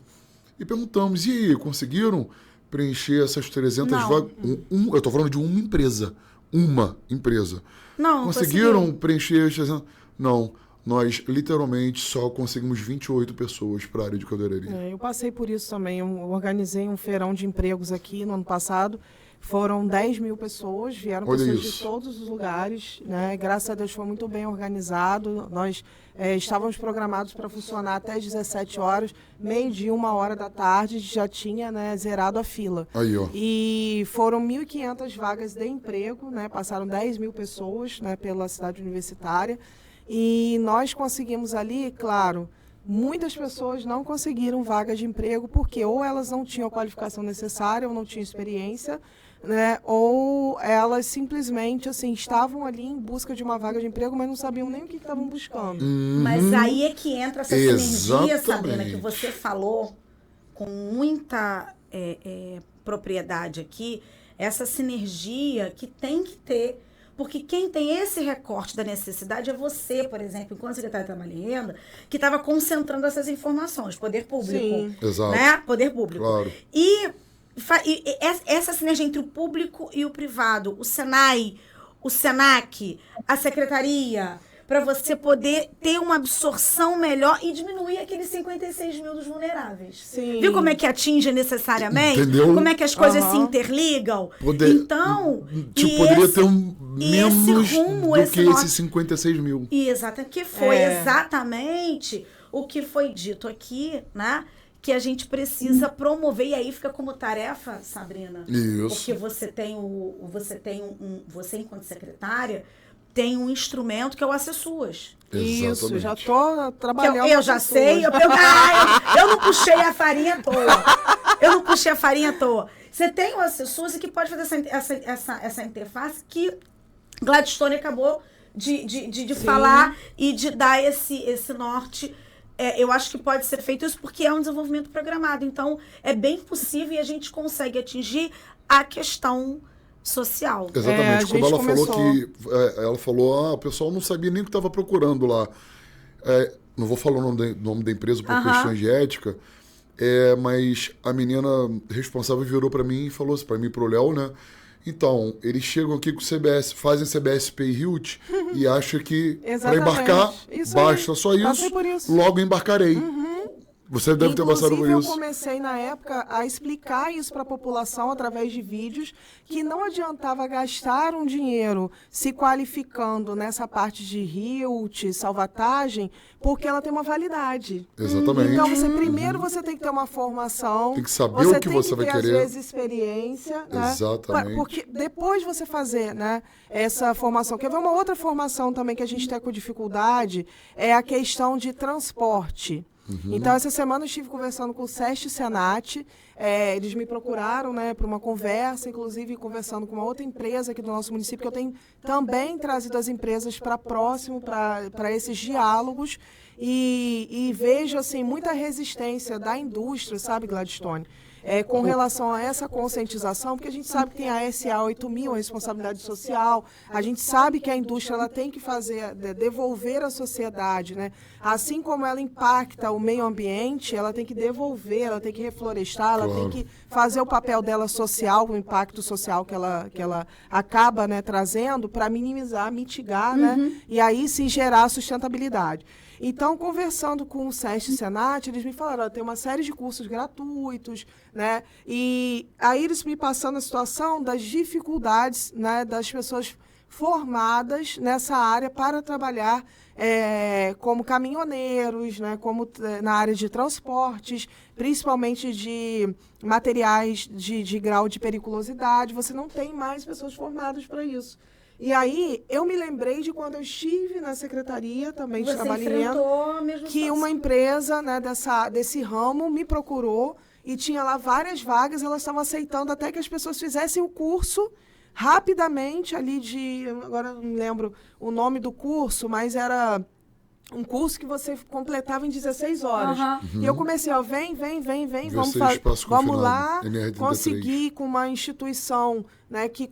e perguntamos: e aí, conseguiram preencher essas 300 Não. vagas? Eu estou falando de uma empresa. Uma empresa. Não Conseguiram conseguiu. preencher as 300? Não. Nós, literalmente, só conseguimos 28 pessoas para a área de caldeiraria. Eu passei por isso também. Eu organizei um feirão de empregos aqui no ano passado. Foram 10.000 pessoas, vieram Olha pessoas de isso. todos os lugares, né? Graças a Deus foi muito bem organizado. Nós estávamos programados para funcionar até às 17 horas, meio-dia, 1h da tarde, já tinha, né, zerado a fila. Aí, ó. E foram 1.500 vagas de emprego, né? Passaram 10.000 pessoas, né, pela cidade universitária. E nós conseguimos ali, claro, muitas pessoas não conseguiram vaga de emprego porque ou elas não tinham a qualificação necessária ou não tinham experiência, né? Ou elas simplesmente assim estavam ali em busca de uma vaga de emprego, mas não sabiam nem o que estavam buscando. Mas aí é que entra essa sinergia, Exatamente. Sabrina, que você falou com muita propriedade aqui, essa sinergia que tem que ter, Porque quem tem esse recorte da necessidade é você, por exemplo, enquanto secretário de Trabalho e Renda, que estava concentrando essas informações, poder público. Sim. Exato. Né? Poder público. Claro. E essa sinergia entre o público e o privado, o Senai, o Senac, a secretaria, para você poder ter uma absorção melhor e diminuir aqueles 56 mil dos vulneráveis. Sim. Viu como é que atinge necessariamente? Entendeu? Como é que as coisas se interligam? Então, poderia ter menos rumo, do que esses 56 mil. Exatamente, que foi exatamente o que foi dito aqui, né? Que a gente precisa promover, e aí fica como tarefa, Sabrina. Isso. Porque você enquanto secretária, tem um instrumento que é o Acessuas. Isso, já tô trabalhando. Eu já sei, eu não puxei a farinha à toa. Você tem o Acessuas que pode fazer essa interface que Gladstone acabou de falar e de dar esse norte. Eu acho que pode ser feito isso porque é um desenvolvimento programado. Então, é bem possível e a gente consegue atingir a questão social. Exatamente. Quando ela falou, o pessoal não sabia nem o que estava procurando lá. Não vou falar o nome da empresa por questões de ética, mas a menina responsável virou para mim e falou assim, para mim e pro Léo, né? Então, eles chegam aqui com o CBS, fazem CBS Pay Hilt e acham que para embarcar, basta só isso, logo embarcarei. Você deve ter passado por isso. Eu comecei, na época, a explicar isso para a população através de vídeos, que não adiantava gastar um dinheiro se qualificando nessa parte de Hilt, salvatagem, porque ela tem uma validade. Exatamente. Então, primeiro você tem que ter uma formação. Tem que saber o que você vai querer. Às vezes, experiência. Exatamente. Né? Porque depois você fazer, né, essa formação. Quer ver uma outra formação também que a gente tem com dificuldade? É a questão de transporte. Então, essa semana eu estive conversando com o SEST e Senat, eles me procuraram, né, para uma conversa, inclusive conversando com uma outra empresa aqui do nosso município, que eu tenho também trazido as empresas para próximo, para esses diálogos, e vejo, assim, muita resistência da indústria, sabe, Gladstone? Com relação a essa conscientização, porque a gente sabe que tem a SA 8000, a responsabilidade social, a gente sabe que a indústria ela tem que fazer, devolver à sociedade, né? Assim como ela impacta o meio ambiente, ela tem que devolver, ela tem que reflorestar, ela tem que fazer o papel dela social, o impacto social que ela acaba, né, trazendo para minimizar, mitigar, né? E aí sim gerar sustentabilidade. Então, conversando com o SEST e Senat, eles me falaram, tem uma série de cursos gratuitos, né? E aí eles me passando a situação das dificuldades, né, das pessoas formadas nessa área para trabalhar como caminhoneiros, né, como na área de transportes, principalmente de materiais de grau de periculosidade. Você não tem mais pessoas formadas para isso. E aí, eu me lembrei de quando eu estive na secretaria também de trabalho e renda, que uma empresa, né, desse ramo me procurou e tinha lá várias vagas, elas estavam aceitando até que as pessoas fizessem o curso rapidamente ali agora não me lembro o nome do curso, mas era um curso que você completava em 16 horas. E eu comecei, vem, vamos lá, conseguir com uma instituição, né, que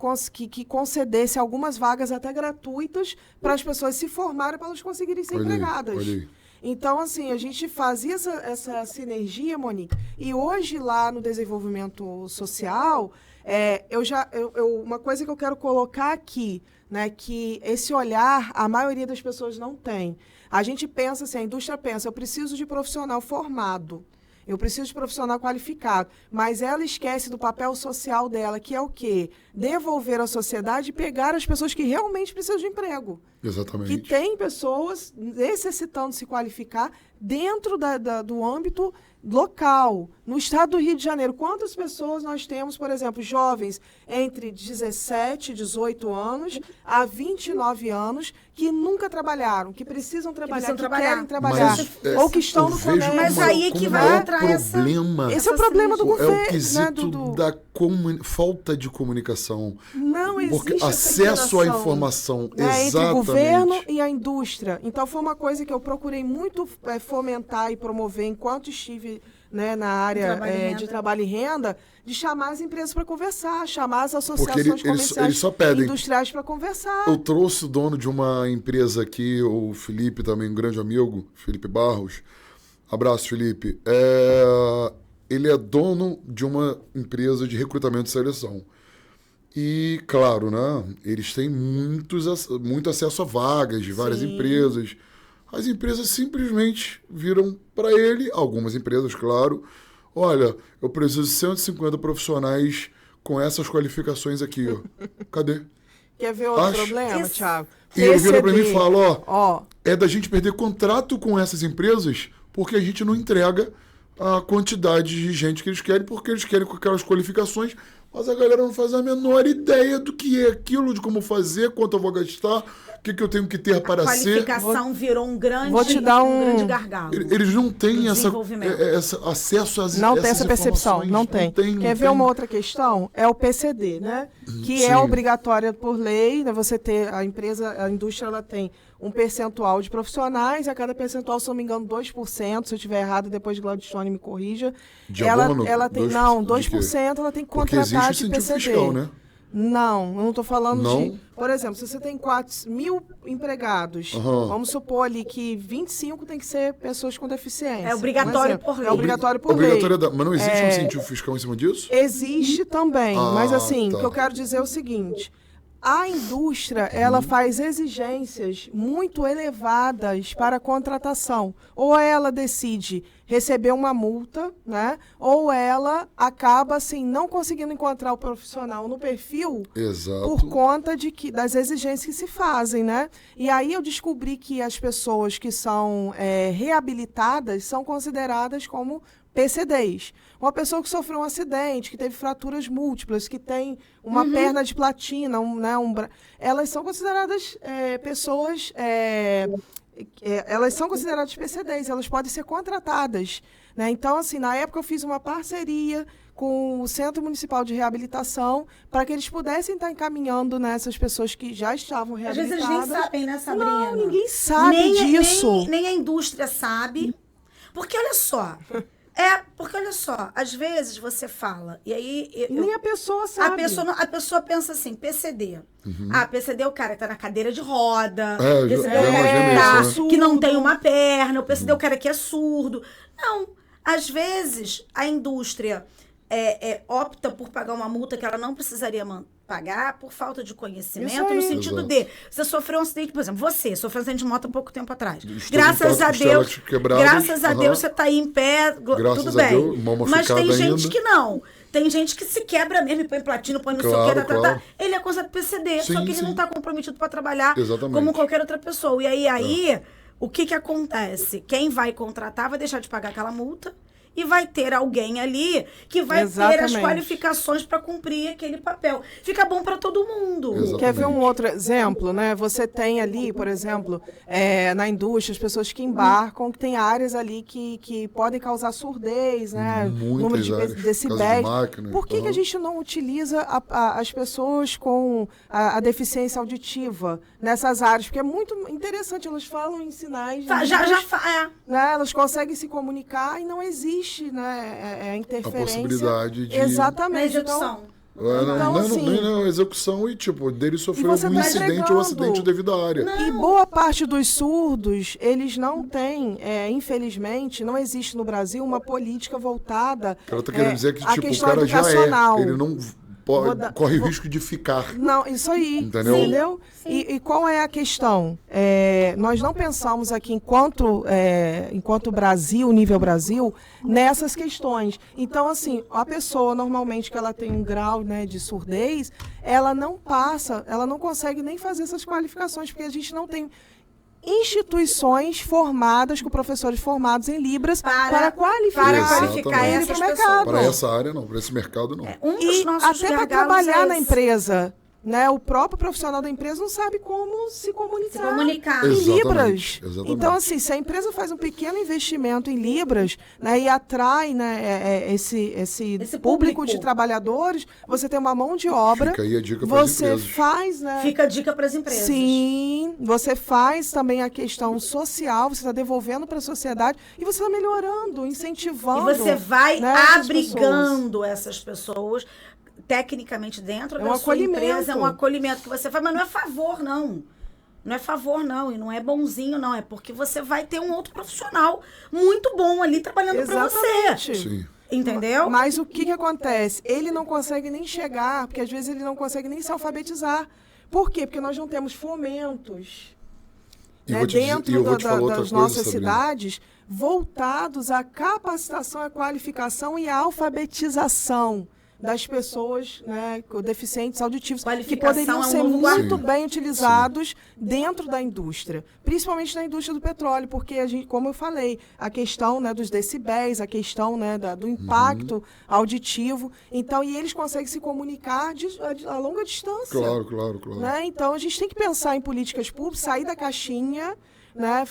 concedesse algumas vagas até gratuitas para as pessoas se formarem, para elas conseguirem ser empregadas. Então, assim, a gente fazia essa sinergia, Monique. E hoje, lá no desenvolvimento social, uma coisa que eu quero colocar aqui, né, que esse olhar a maioria das pessoas não tem. A gente pensa assim, a indústria pensa, eu preciso de profissional formado, eu preciso de profissional qualificado, mas ela esquece do papel social dela, que é o quê? Devolver à sociedade e pegar as pessoas que realmente precisam de emprego. Exatamente. Que tem pessoas necessitando se qualificar dentro do âmbito local. No estado do Rio de Janeiro, quantas pessoas nós temos, por exemplo, jovens entre 17, 18 anos a 29 anos que nunca trabalharam, que precisam trabalhar, querem trabalhar, ou que estão no comércio. Mas aí que vai entrar esse é o problema do governo. É o quesito da falta de comunicação. Não existe porque acesso à informação, exatamente. Entre o governo e a indústria. Então, foi uma coisa que eu procurei muito fomentar e promover enquanto estive né, na área de trabalho e renda, de chamar as empresas para conversar, chamar as associações comerciais eles só pedem. Industriais para conversar. Eu trouxe o dono de uma empresa aqui, o Felipe também, um grande amigo, Felipe Barros. Abraço, Felipe. Ele é dono de uma empresa de recrutamento e seleção. E, claro, né, eles têm muito acesso a vagas de várias empresas. As empresas simplesmente viram para ele, algumas empresas, claro, olha, eu preciso de 150 profissionais com essas qualificações aqui, ó. Cadê? Quer ver outro problema, Thiago? E ele vira para mim e fala, é da gente perder contrato com essas empresas porque a gente não entrega a quantidade de gente que eles querem, porque eles querem com aquelas qualificações, mas a galera não faz a menor ideia do que é aquilo, de como fazer, quanto eu vou gastar, o que eu tenho que ter para ser. A qualificação virou um grande, vou te dar um grande gargalo. Eles não têm essa acesso às Não tem essa percepção, não tem. Quer ver uma outra questão? É o PCD, né? Que é obrigatória por lei, né? Você ter, a indústria, ela tem um percentual de profissionais, a cada percentual, se não me engano, 2%, se eu estiver errado, depois de Gladstone me corrija. Ela tem, 2%, ela tem que contratar de PCD. Fiscal, né? Não, eu não estou falando de... Por exemplo, se você tem 4.000 empregados, vamos supor ali que 25 tem que ser pessoas com deficiência. É obrigatório por lei. É obrigatório por lei. Mas não existe um incentivo fiscal em cima disso? Existe também, mas assim, o que eu quero dizer é o seguinte... A indústria, ela faz exigências muito elevadas para a contratação. Ou ela decide receber uma multa, né? Ou ela acaba, assim, não conseguindo encontrar o profissional no perfil por conta das exigências que se fazem, né? E aí eu descobri que as pessoas que são reabilitadas são consideradas como PCDs. Uma pessoa que sofreu um acidente, que teve fraturas múltiplas, que tem uma perna de platina, elas são consideradas pessoas... elas são consideradas PCDs, elas podem ser contratadas, né? Então, assim, na época eu fiz uma parceria com o Centro Municipal de Reabilitação para que eles pudessem estar encaminhando nessas pessoas que já estavam reabilitadas. Às vezes eles nem sabem, né, Sabrina? Não, ninguém sabe disso. Nem a indústria sabe. Porque, olha só... porque olha só, às vezes você fala, e aí... Nem a pessoa sabe. A pessoa pensa assim, PCD. PCD é o cara que tá na cadeira de roda, PCD é o cara que não tem uma perna, o PCD é o cara que é surdo. Não, às vezes a indústria opta por pagar uma multa que ela não precisaria pagar por falta de conhecimento, no sentido de você sofreu um acidente, por exemplo, você sofreu um acidente de moto há pouco tempo atrás. Graças a Deus você tá aí em pé, tudo bem. Mas tem gente que não. Tem gente que se quebra mesmo, põe platina, põe não sei o que, ele é considerado PCD, só que ele não está comprometido para trabalhar como qualquer outra pessoa. E aí o que acontece? Quem vai contratar vai deixar de pagar aquela multa e vai ter alguém ali que vai ter as qualificações para cumprir aquele papel. Fica bom para todo mundo. Exatamente. Quer ver um outro exemplo, né? Você tem ali, por exemplo, na indústria, as pessoas que embarcam, que tem áreas ali que podem causar surdez, né? Número de decibéis. Por que a gente não utiliza as pessoas com a deficiência auditiva nessas áreas? Porque é muito interessante, elas falam em sinais. Né? Elas conseguem se comunicar e não existe, né, a interferência. A possibilidade de... Exatamente. Não, execução e, dele sofreu algum incidente ou acidente devido à área. E boa parte dos surdos, eles não têm, infelizmente, não existe no Brasil uma política voltada Ela tá querendo dizer que, à questão o cara educacional. ele não... corre o risco de ficar. Não, isso aí. Entendeu? E qual é a questão? Nós não pensamos aqui, enquanto Brasil, nível Brasil, nessas questões. Então, assim, a pessoa, normalmente, que ela tem um grau, né, de surdez, ela não consegue nem fazer essas qualificações, porque a gente não tem instituições formadas, com professores formados em Libras, para qualificar essas mercado. Para essa área, não. Para esse mercado, não. Um dos nossos até para trabalhar na empresa, né, o próprio profissional da empresa não sabe como se comunicar. Em Exatamente, libras. exatamente. Então, assim, se a empresa faz um pequeno investimento em libras, né, e atrai, né, esse público de trabalhadores, você tem uma mão de obra. Fica aí a dica para as Você empresas. faz, né? Fica a dica para as empresas. Sim, você faz também a questão social, você está devolvendo para a sociedade e você está melhorando, incentivando. E você vai né, essas abrigando essas pessoas tecnicamente dentro da sua empresa. É um acolhimento que você faz, mas não é favor, não. Não é favor, não. E não é bonzinho, não. É porque você vai ter um outro profissional muito bom ali trabalhando para você. Sim. Entendeu? Mas o que acontece? Ele não consegue nem chegar, porque às vezes ele não consegue nem se alfabetizar. Por quê? Porque nós não temos fomentos, né, dentro das nossas cidades voltados à capacitação, à qualificação e à alfabetização das pessoas, né, deficientes auditivos, que poderiam ser muito bem utilizados dentro da indústria, principalmente na indústria do petróleo, porque a gente, como eu falei, a questão, né, dos decibéis, a questão, né, do impacto auditivo, então, e eles conseguem se comunicar a longa distância. Claro. Né? Então, a gente tem que pensar em políticas públicas, sair da caixinha, né,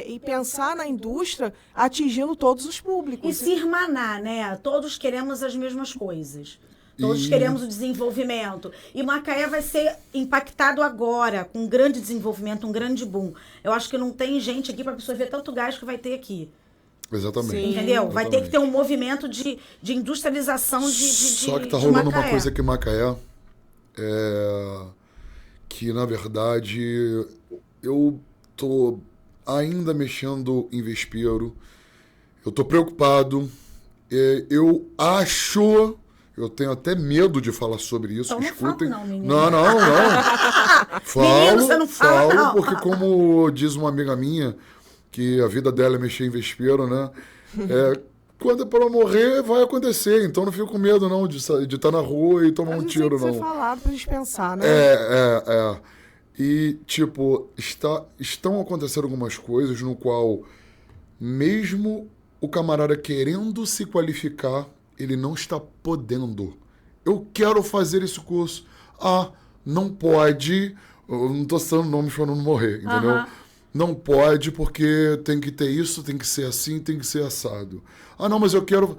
e pensar na indústria atingindo todos os públicos. E se irmanar, né? Todos queremos as mesmas coisas. Todos queremos o desenvolvimento. E Macaé vai ser impactado agora, com um grande desenvolvimento, um grande boom. Eu acho que não tem gente aqui para absorver tanto gás que vai ter aqui. Exatamente. Sim. Entendeu? Vai ter que ter um movimento de industrialização de Só que tá rolando uma coisa aqui em Macaé, que, na verdade, eu tô ainda mexendo em vespeiro. Eu tô preocupado. Eu acho... Eu tenho até medo de falar sobre isso. Então não Escutem. fala, não, menino. Não. Menino, você não fala, não. Porque como diz uma amiga minha, que a vida dela é mexer em vespeiro, né? Quando é para morrer, vai acontecer. Então não fico com medo, não, de estar na rua e tomar um tiro, não. Isso foi falado pra gente pensar, né? E, tipo, estão acontecendo algumas coisas no qual, mesmo o camarada querendo se qualificar, ele não está podendo. Eu quero fazer esse curso. Não pode. Eu não estou citando nomes para não morrer, entendeu? Não pode porque tem que ter isso, tem que ser assim, tem que ser assado. Não, mas eu quero...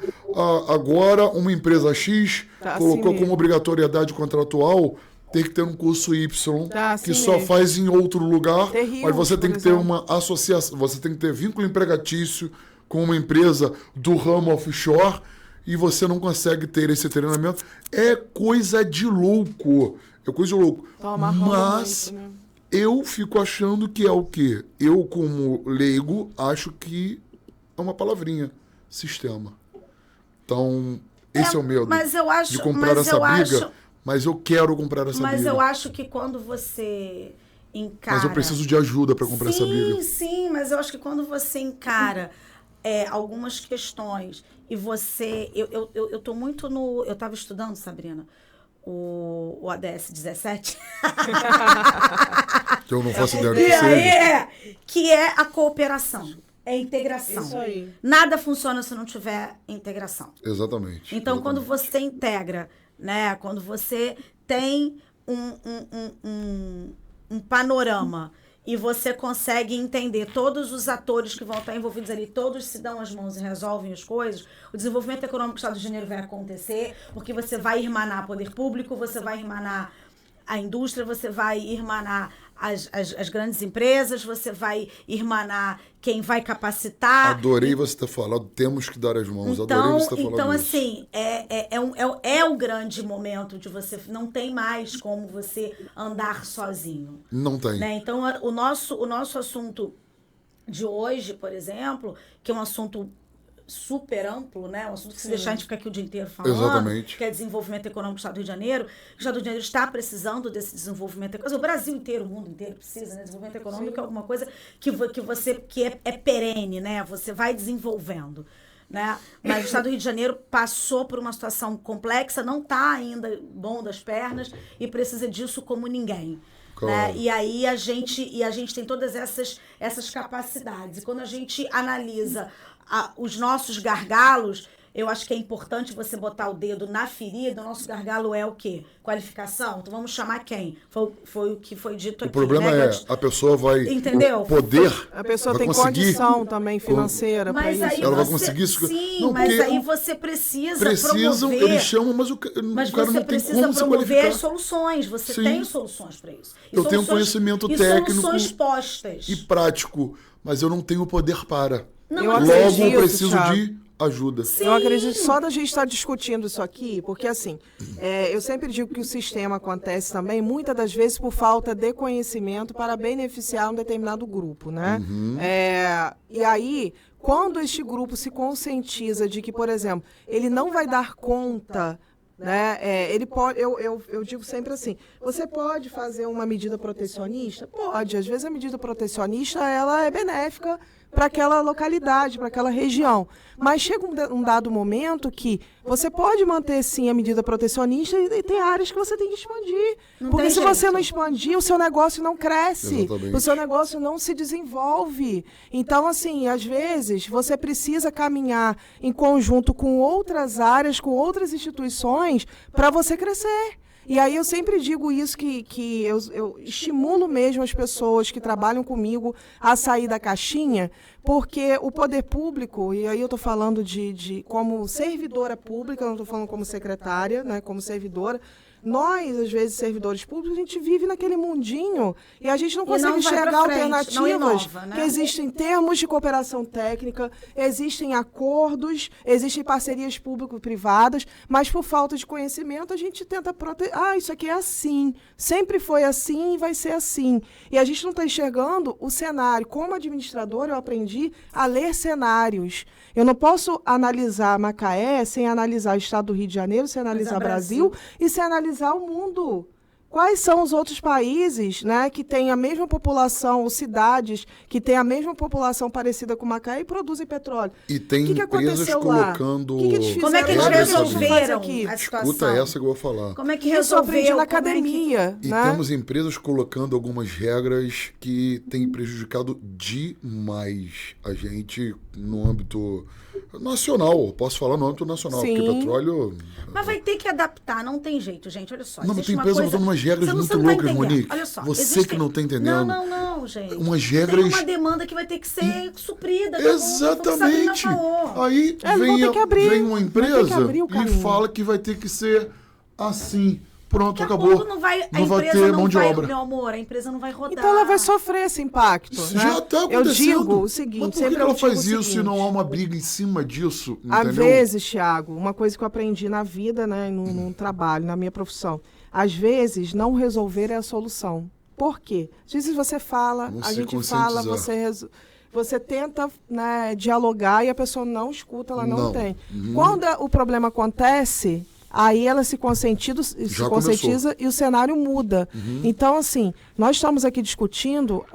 agora, uma empresa X colocou assim como obrigatoriedade contratual... Tem que ter um curso Y, que só faz em outro lugar, mas você tem que ter uma associação, você tem que ter vínculo empregatício com uma empresa do ramo offshore e você não consegue ter esse treinamento. É coisa de louco. Mas muito, né? Eu fico achando que é o quê? Eu, como leigo, acho que é uma palavrinha. Sistema. Então, esse é o medo de comprar essa briga. Mas eu quero comprar essa briga. Mas eu acho que quando você encara... Mas eu preciso de ajuda para comprar essa briga. Sim, mas eu acho que quando você encara algumas questões e você... Eu tô muito no... Eu estava estudando, Sabrina, o ADS 17. Que eu não faço ideia do que seja. Que é a cooperação. É integração. Isso aí. Nada funciona se não tiver integração. Exatamente. Então, exatamente. quando você integra... Né? Quando você tem um panorama e você consegue entender todos os atores que vão estar envolvidos ali, todos se dão as mãos e resolvem as coisas, o desenvolvimento econômico do Estado de Janeiro vai acontecer, porque você vai irmanar poder público, você vai irmanar a indústria, você vai irmanar as grandes empresas, você vai irmanar quem vai capacitar. Adorei você ter falado, temos que dar as mãos. Adorei você ter falado então isso. Assim, é o grande momento de você... Não tem mais como você andar sozinho. Não tem. Né? Então, o nosso assunto de hoje, por exemplo, que é um assunto super amplo, né? Um assunto que se deixar a gente ficar aqui o dia inteiro falando. Exatamente. Que é desenvolvimento econômico do Estado do Rio de Janeiro. O Estado do Rio de Janeiro está precisando desse desenvolvimento econômico. O Brasil inteiro, o mundo inteiro precisa, né? Desenvolvimento econômico é alguma coisa que é perene, né? Você vai desenvolvendo, né? Mas o Estado do Rio de Janeiro passou por uma situação complexa, não está ainda bom das pernas e precisa disso como ninguém. Claro. Né? E aí a gente tem todas essas capacidades. E quando a gente analisa os nossos gargalos, eu acho que é importante você botar o dedo na ferida. O nosso gargalo é o quê? Qualificação? Então vamos chamar quem? Foi o que foi dito O aqui. problema né? a pessoa vai Entendeu? poder, A pessoa vai tem conseguir, condição também financeira para Mas isso. aí Ela vai você, conseguir isso. sim, Não, mas porque aí você precisa precisam, promover. eles chamam, mas o Mas cara você não tem precisa como se promover qualificar. as soluções. Você Sim. tem soluções para isso. Eu tenho um conhecimento técnico soluções postas. e prático, mas eu não tenho poder para. Não, Eu mas Logo, acredito, eu preciso Thiago. de ajuda. Sim. Eu acredito só da gente estar discutindo isso aqui, porque assim, eu sempre digo que o sistema acontece também, muitas das vezes, por falta de conhecimento para beneficiar um determinado grupo, né? E aí, quando este grupo se conscientiza de que, por exemplo, ele não vai dar conta, né? Ele pode, eu digo sempre assim, você pode fazer uma medida protecionista? Pode. Às vezes a medida protecionista ela é benéfica para aquela localidade, para aquela região. Mas chega um dado momento que você pode manter, sim, a medida protecionista e tem áreas que você tem que expandir. Não Porque tem se jeito. você não expandir, o seu negócio não cresce. Exatamente. O seu negócio não se desenvolve. Então, assim, às vezes, você precisa caminhar em conjunto com outras áreas, com outras instituições, para você crescer. E aí eu sempre digo isso, que eu estimulo mesmo as pessoas que trabalham comigo a sair da caixinha, porque o poder público, e aí eu estou falando de como servidora pública, eu não estou falando como secretária, né, como servidora, nós, às vezes, servidores públicos, a gente vive naquele mundinho e a gente não consegue não vai enxergar pra frente, não alternativas inova, né? que existem termos de cooperação técnica, existem acordos, existem parcerias público-privadas, mas por falta de conhecimento a gente tenta proteger. Isso aqui é assim, sempre foi assim e vai ser assim. E a gente não está enxergando o cenário. Como administradora, eu aprendi a ler cenários. Eu não posso analisar Macaé sem analisar o estado do Rio de Janeiro, sem analisar Brasil e sem analisar o mundo. Quais são os outros países, né, que têm a mesma população, ou cidades que têm a mesma população parecida com Macaé e produzem petróleo? E tem O que empresas aconteceu lá? colocando. O que eles Como é que eles regras resolveram aqui? a situação? Escuta essa que eu vou falar. Como é que Isso eu aprendi resolveu? na Como é que- academia, E né? temos empresas colocando algumas regras que têm prejudicado demais a gente no âmbito nacional. Posso falar no âmbito nacional, Sim. porque petróleo. Mas vai ter que adaptar, não tem jeito, gente. Olha só. Não, mas existe tem uma empresa coisa- botando umas regras Você muito não tá loucas, entendendo. Monique. Olha só, Você que não tá entendendo. Não, gente. Umas Tem regras- uma demanda que vai ter que ser suprida. acabou. Exatamente. Foi o que a Sabrina falou. Aí Eles vão vem, ter que abrir, vem uma vão ter que empresa abrir o e caminho. fala que vai ter que ser assim. Pronto, Daqui a acabou. pouco não vai, a não vai empresa ter não mão de vai, obra. meu amor, a empresa não vai rodar. Então ela vai sofrer esse impacto, né? Já está Eu acontecendo. digo o Mas seguinte, por que sempre que ela eu digo faz o isso se seguinte, não há uma briga em cima disso? Às Entendeu? vezes, Thiago, uma coisa que eu aprendi na vida, né, no trabalho, na minha profissão, às vezes não resolver é a solução. Por quê? Às vezes você fala, Vamos a se gente fala, conscientizar. você tenta, né, dialogar e a pessoa não escuta, ela não Não. entende. Quando o problema acontece, aí ela se Já conscientiza e o cenário muda. Então, assim, nós estamos aqui discutindo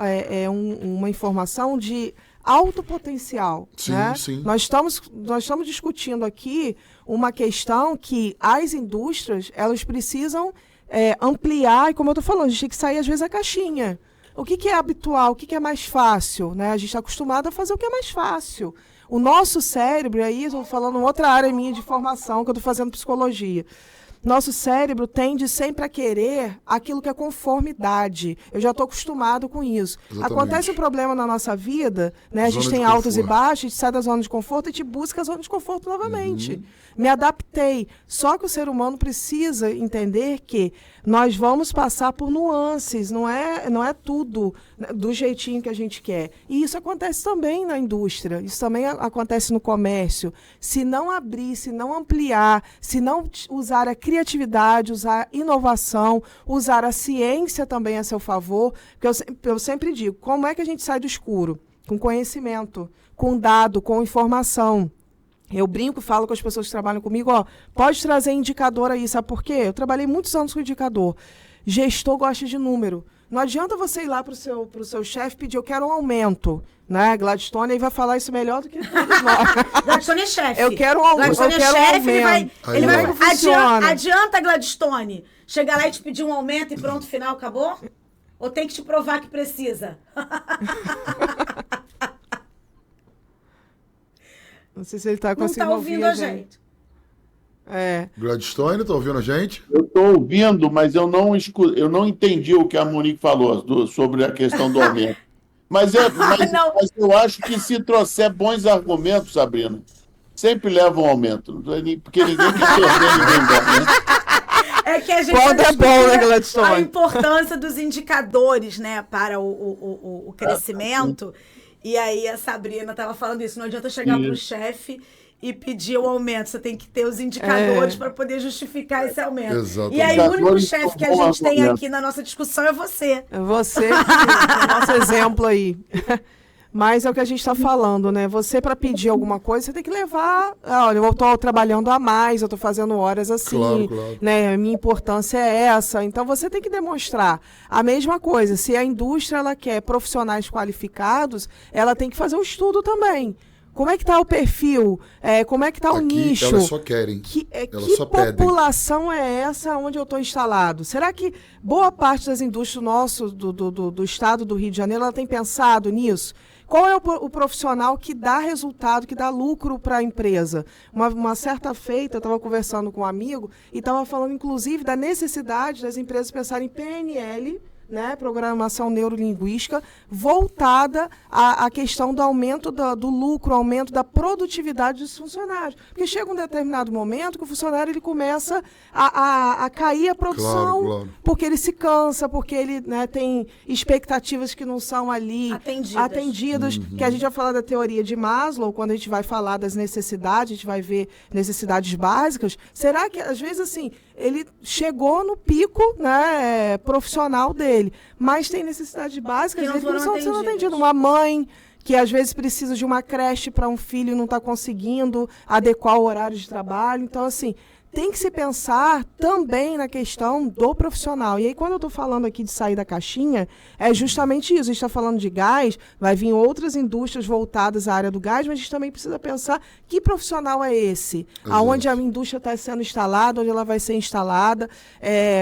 uma informação de alto potencial. Sim, né? sim. Nós estamos discutindo aqui uma questão que as indústrias elas precisam ampliar, e como eu estou falando, a gente tem que sair, às vezes, da caixinha. O que é habitual, o que é mais fácil? Né? A gente está acostumado a fazer o que é mais fácil. O nosso cérebro, aí estou falando outra área minha de formação, que eu estou fazendo psicologia. Nosso cérebro tende sempre a querer aquilo que é conformidade. Eu já estou acostumado com isso. Exatamente. Acontece um problema na nossa vida, né? A gente Zona tem de altos e conforto. baixos, a gente sai da zona de conforto e a gente busca a zona de conforto novamente. Me adaptei. Só que o ser humano precisa entender que nós vamos passar por nuances, não é tudo do jeitinho que a gente quer. E isso acontece também na indústria, isso também acontece no comércio. Se não abrir, se não ampliar, se não usar a criatividade, usar a inovação, usar a ciência também a seu favor, porque eu sempre digo, como é que a gente sai do escuro? Com conhecimento, com dado, com informação. Eu brinco, falo com as pessoas que trabalham comigo, pode trazer indicador aí, sabe por quê? Eu trabalhei muitos anos com indicador. Gestor gosta de número. Não adianta você ir lá para o seu chefe e pedir, eu quero um aumento. Né? Gladstone aí vai falar isso melhor do que todos nós. Gladstone é chefe. Eu quero um aumento. Gladstone é eu quero um chefe, ele vai... aumento. Aí vai. Adianta, Gladstone, chegar lá e te pedir um aumento e pronto, final, acabou? Ou tem que te provar que precisa? Não sei se ele está Não conseguindo está ouvindo a gente. Gladstone, tá ouvindo a gente? Eu estou ouvindo, mas eu não entendi o que a Monique falou sobre a questão do aumento. Mas eu acho que se trouxer bons argumentos, Sabrina, sempre leva um aumento. Porque ninguém quer perder ninguém ganha, né? É que a gente Quando é bom, né, Gladstone? a importância dos indicadores, né, para o crescimento. E aí a Sabrina estava falando isso. Não adianta chegar para o chefe e pedir o aumento. Você tem que ter os indicadores para poder justificar esse aumento. Exatamente. E aí o único chefe que a gente tem aqui na nossa discussão é você. É você, é o nosso exemplo aí. Mas é o que a gente está falando, né? Você, para pedir alguma coisa, você tem que levar. Olha, eu estou trabalhando a mais, eu estou fazendo horas assim, Claro. né? A minha importância é essa. Então, você tem que demonstrar a mesma coisa. Se a indústria ela quer profissionais qualificados, ela tem que fazer um estudo também. Como é que está o perfil? Como é que está o nicho? Elas só querem. Que só pedem. população é essa onde eu estou instalado? Será que boa parte das indústrias do estado do Rio de Janeiro ela tem pensado nisso? Qual é o profissional que dá resultado, que dá lucro para a empresa? Uma certa feita, eu estava conversando com um amigo e estava falando, inclusive, da necessidade das empresas pensarem em PNL, né, programação neurolinguística, voltada à questão do aumento do lucro, aumento da produtividade dos funcionários. Porque chega um determinado momento que o funcionário ele começa a cair a produção, Claro. porque ele se cansa, porque ele, né, tem expectativas que não são ali atendidas. Que a gente vai falar da teoria de Maslow, quando a gente vai falar das necessidades, a gente vai ver necessidades básicas. Será que, às vezes, assim, ele chegou no pico, né, profissional dele, mas tem necessidades básicas que não estão sendo atendidas. Uma mãe que às vezes precisa de uma creche para um filho e não está conseguindo adequar o horário de trabalho. Então, assim, tem que se pensar também na questão do profissional. E aí, quando eu estou falando aqui de sair da caixinha, é justamente isso. A gente está falando de gás, vai vir outras indústrias voltadas à área do gás, mas a gente também precisa pensar que profissional é esse? Exato. Aonde a indústria está sendo instalada, onde ela vai ser instalada.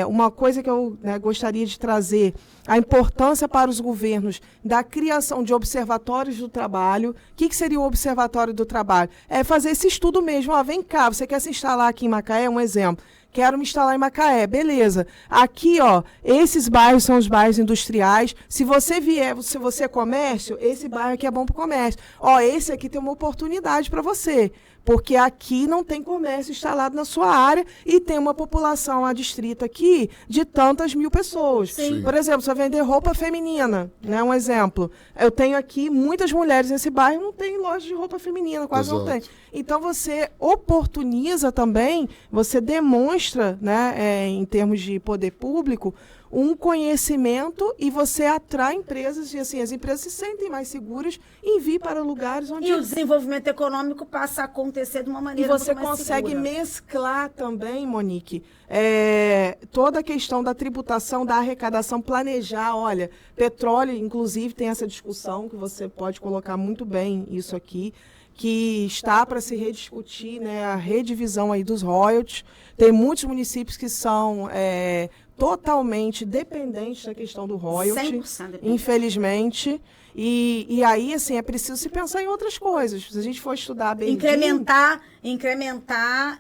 Uma coisa que eu, né, gostaria de trazer, a importância para os governos da criação de observatórios do trabalho. O que seria o observatório do trabalho? É fazer esse estudo mesmo. Vem cá, você quer se instalar aqui em Macaé? Um exemplo. Quero me instalar em Macaé. Beleza. Aqui, esses bairros são os bairros industriais. Se você vier, se você é comércio, esse bairro aqui é bom para o comércio. Esse aqui tem uma oportunidade para você. Porque aqui não tem comércio instalado na sua área e tem uma população adstrita aqui de tantas mil pessoas. Sim. Por exemplo, se eu vender roupa feminina, né, um exemplo. Eu tenho aqui muitas mulheres nesse bairro, não tem loja de roupa feminina, quase não tem. Então, você oportuniza também, você demonstra, né, em termos de poder público, um conhecimento e você atrai empresas e assim as empresas se sentem mais seguras em vir para lugares onde... E o desenvolvimento econômico passa a acontecer de uma maneira E você muito mais consegue segura. mesclar também, Monique, toda a questão da tributação, da arrecadação, planejar. Olha, petróleo, inclusive, tem essa discussão que você pode colocar muito bem isso aqui, que está para se rediscutir, né, a redivisão aí dos royalties. Tem muitos municípios que são totalmente dependentes da questão do royalty, 100% dependente. Infelizmente. E aí, assim, é preciso se pensar em outras coisas. Se a gente for estudar bem... Incrementar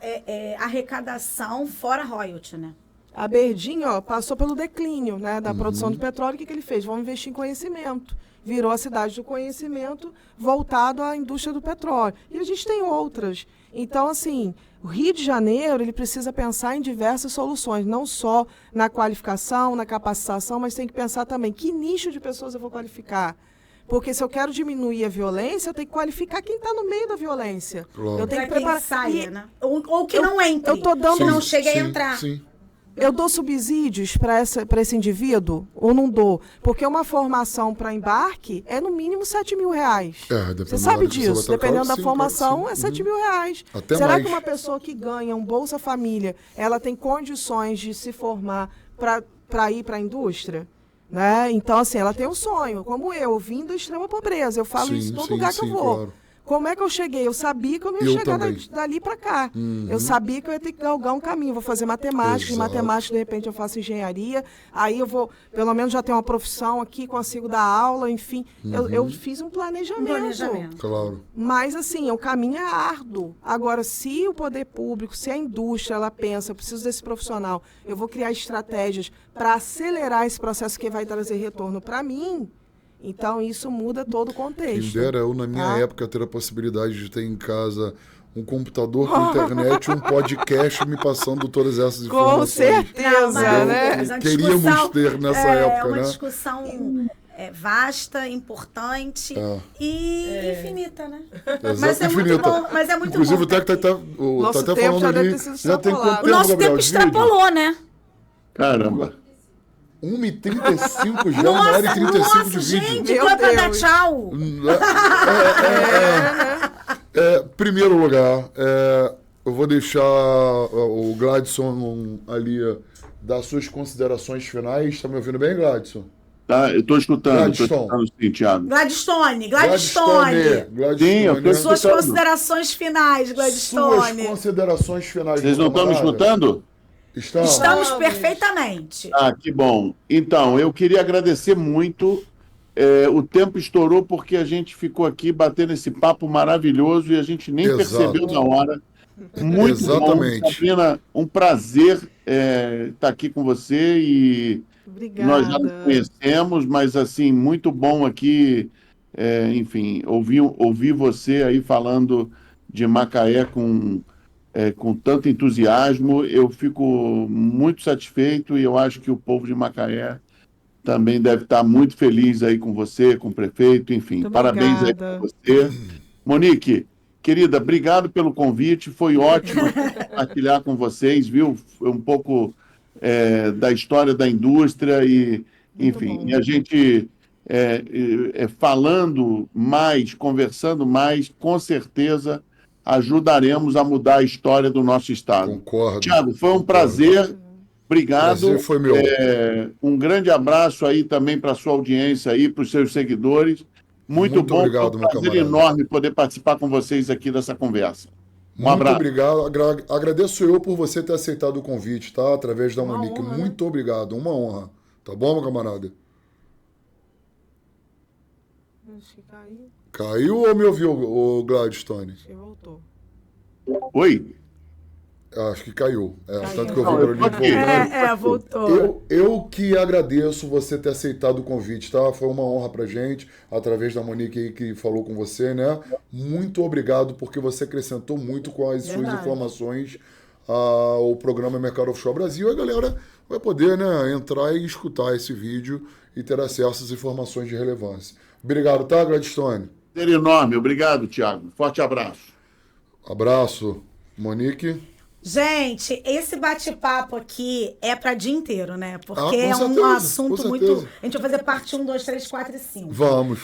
arrecadação fora royalty, né? A Berdim, passou pelo declínio, né, da produção de petróleo. O que ele fez? Vamos investir em conhecimento. Virou a cidade do conhecimento voltado à indústria do petróleo. E a gente tem outras. Então, assim, o Rio de Janeiro ele precisa pensar em diversas soluções, não só na qualificação, na capacitação, mas tem que pensar também que nicho de pessoas eu vou qualificar. Porque se eu quero diminuir a violência, eu tenho que qualificar quem está no meio da violência. Claro. Eu tenho que Pra quem preparar. saia, né? Ou que não entre. eu tô dando- que não Sim, chegue a sim, entrar. Sim. Eu dou subsídios para esse indivíduo ou não dou? Porque uma formação para embarque é no mínimo R$7.000. Dependendo Você sabe da pessoa, disso. tá Dependendo claro, da sim, formação, claro, é sim. R$7.000. Até Será mais. que uma pessoa que ganha um Bolsa Família, ela tem condições de se formar para ir para a indústria? Né? Então, assim, ela tem um sonho, como eu vim da extrema pobreza. Eu falo Sim, isso em todo sim, lugar que eu sim, vou. claro. Como é que eu cheguei? Eu sabia que eu não ia Eu chegar também. dali para cá. Eu sabia que eu ia ter que galgar um caminho. Vou fazer matemática, Exato. de matemática, de repente, eu faço engenharia. Aí eu vou, pelo menos, já ter uma profissão aqui, consigo dar aula, enfim. Eu fiz um planejamento. Claro. Mas, assim, o caminho é árduo. Agora, se o poder público, se a indústria, ela pensa, eu preciso desse profissional, eu vou criar estratégias para acelerar esse processo que vai trazer retorno para mim, então isso muda todo o Quem contexto. dera eu, na minha Tá? época, ter a possibilidade de ter em casa um computador com internet e um podcast me passando todas essas Com informações. certeza, Não, né? mas a Queríamos discussão ter nessa é época, uma né? discussão vasta, importante e infinita, né? Exato, Mas é muito infinita. bom, mas é muito Inclusive, bom. o Teco o Nosso tá até tempo falando já deve ali. ter sido Já tem quanto extrapolado. O tempo, nosso Gabriel, tempo de vídeo? extrapolou, né? Caramba. 1h35 já, 1h35 de vídeo. gente, Meu então é pra dar Deus. tchau. Primeiro lugar, eu vou deixar o Gladson ali dar suas considerações finais. Tá me ouvindo bem, Gladson? Tá, eu estou escutando Gladstone. sim, Thiago. Gladstone. Sim, eu tô Suas escutando. considerações finais, Suas Gladstone. considerações finais. Vocês não estão me camarada. escutando? Estamos perfeitamente. Ah, que bom. Então, eu queria agradecer muito. O tempo estourou porque a gente ficou aqui batendo esse papo maravilhoso e a gente nem Exato. percebeu na hora. Muito Exatamente. bom. Sabrina, um prazer estar aqui com você e Obrigada. nós já nos conhecemos, mas assim, muito bom aqui, enfim, ouvir você aí falando de Macaé com tanto entusiasmo. Eu fico muito satisfeito e eu acho que o povo de Macaé também deve estar muito feliz aí com você, com o prefeito, enfim. Muito Parabéns aí obrigada. para você. Monique, querida, obrigado pelo convite, foi ótimo compartilhar com vocês, viu? Foi um pouco da história da indústria e, enfim, bom. e a gente falando mais, conversando mais, com certeza ajudaremos a mudar a história do nosso estado. Concordo. Tiago, foi um Concordo. prazer. Obrigado. Prazer foi meu. Um grande abraço aí também para a sua audiência aí, para os seus seguidores. Muito bom, obrigado, foi um meu prazer camarada. enorme poder participar com vocês aqui dessa conversa. Um Muito abraço. obrigado. Agradeço eu por você ter aceitado o convite, tá? Através da Uma Monique. honra, Muito obrigado. Uma honra. Tá bom, meu camarada? Acho que caiu. Caiu ou me ouviu, o Gladstone? Acho que voltou. Oi? Acho que caiu. Caiu. Tanto que eu vi Não, o eu tô barulhinho aqui. voltando. Voltou. Eu que agradeço você ter aceitado o convite, tá? Foi uma honra pra gente, através da Monique aí que falou com você, né? Muito obrigado, porque você acrescentou muito com as suas Verdade. informações ao programa Mercado Offshore Brasil. A galera vai poder, né, entrar e escutar esse vídeo e ter acesso às informações de relevância. Obrigado, tá, Gladstone? Prazer enorme. Obrigado, Tiago. Forte abraço. Abraço, Monique. Gente, esse bate-papo aqui é para dia inteiro, né? Porque Com é um certeza, assunto com muito. certeza. A gente vai fazer parte 1, 2, 3, 4 e 5. Vamos.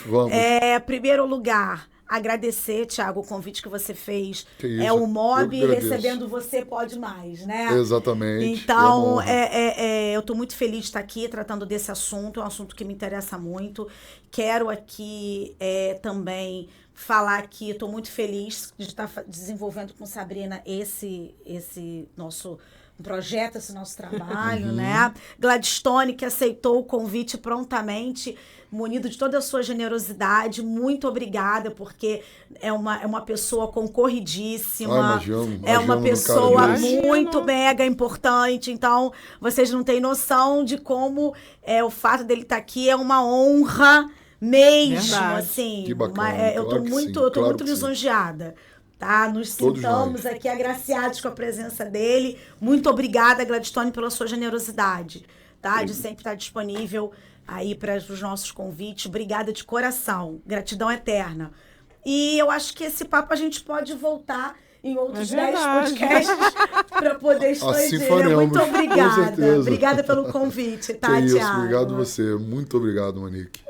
Primeiro lugar, agradecer, Thiago, o convite que você fez. Que isso, É o eu MOB que agradeço. recebendo Você Pode Mais, né? Exatamente. Então, É uma honra. eu estou muito feliz de estar aqui tratando desse assunto, é um assunto que me interessa muito. Quero aqui também falar que estou muito feliz de estar desenvolvendo com Sabrina esse nosso projeto, esse nosso trabalho, né? Gladstone, que aceitou o convite prontamente, munido de toda a sua generosidade. Muito obrigada, porque é uma pessoa concorridíssima. Imagino É uma no pessoa cara desse. muito mega importante. Então, vocês não têm noção de como o fato dele estar aqui é uma honra mesmo, Verdade. assim. Que bacana, Eu claro tô que muito, sim, eu tô claro muito que sim. lisonjeada. Tá? Nos Todos sintamos aqui agraciados com a presença dele. Muito obrigada, Gladstone, pela sua generosidade, tá? De sempre estar disponível aí para os nossos convites. Obrigada de coração. Gratidão eterna. E eu acho que esse papo a gente pode voltar em outros 10 verdade. podcasts para poder Assim expandir. faremos, Muito com obrigada. certeza. Obrigada pelo convite, tá, Que isso, Thiago? obrigado você. Muito obrigado, Monique.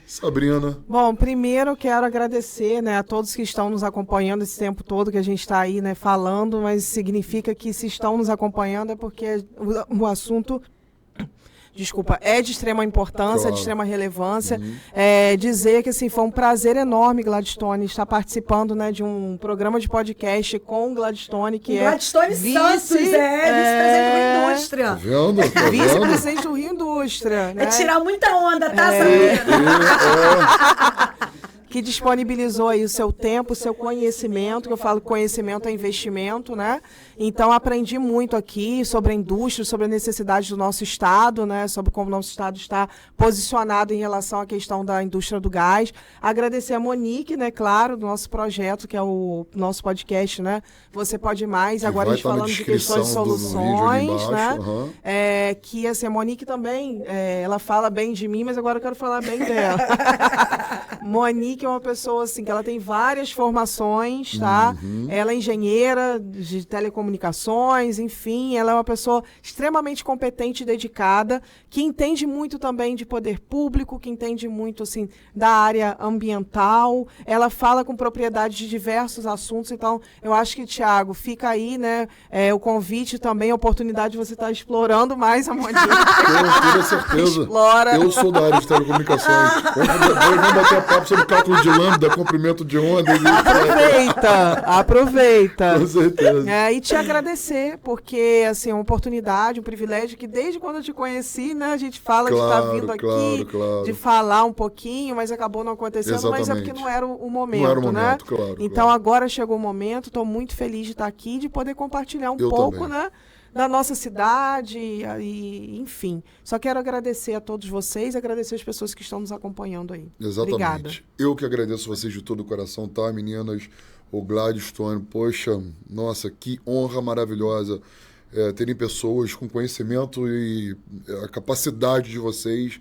Sabrina. Bom, primeiro eu quero agradecer, né, a todos que estão nos acompanhando esse tempo todo que a gente está aí, né, falando, mas significa que se estão nos acompanhando é porque o assunto é de extrema importância, Claro. de extrema relevância. Dizer que assim, foi um prazer enorme, Gladstone, estar participando, né, de um programa de podcast com o Gladstone, que Gladstone Santos, vice-presidente da indústria. Tá vendo? Tá vendo? Vice-presidente do Rio Indústria. Né? É tirar muita onda, tá, Sabrina? Que disponibilizou aí o seu tempo, o seu conhecimento, que eu falo que conhecimento é investimento, né? Então, aprendi muito aqui sobre a indústria, sobre a necessidade do nosso Estado, né? Sobre como o nosso Estado está posicionado em relação à questão da indústria do gás. Agradecer a Monique, né? Claro, do nosso projeto, que é o nosso podcast, né? Você Pode Mais. Agora a gente falando de questões de soluções, né? Que, assim, a Monique também, ela fala bem de mim, mas agora eu quero falar bem dela. Monique é uma pessoa, assim, que ela tem várias formações, tá? Ela é engenheira de telecomunicações, enfim, ela é uma pessoa extremamente competente e dedicada, que entende muito também de poder público, que entende muito, assim, da área ambiental. Ela fala com propriedade de diversos assuntos, então, eu acho que, Thiago, fica aí, né, o convite também, a oportunidade de você estar explorando mais a Monique. Com toda certeza. Explora. Eu sou da área de telecomunicações. Vamos bater papo sobre cálculo de lambda, comprimento de onda. Aproveita. Com certeza. E te agradecer, porque, assim, é uma oportunidade, um privilégio que desde quando eu te conheci, né, a gente fala de estar vindo aqui, de falar um pouquinho, mas acabou não acontecendo, mas é porque não era o momento, não era o momento, né? Claro. Então agora chegou o momento, estou muito feliz de estar aqui e de poder compartilhar um pouco, também. né, da nossa cidade, e, enfim. Só quero agradecer a todos vocês, agradecer as pessoas que estão nos acompanhando aí. Exatamente. Obrigada. Eu que agradeço vocês de todo o coração, tá, meninas? O Gladstone, poxa, nossa, que honra maravilhosa terem pessoas com conhecimento e a capacidade de vocês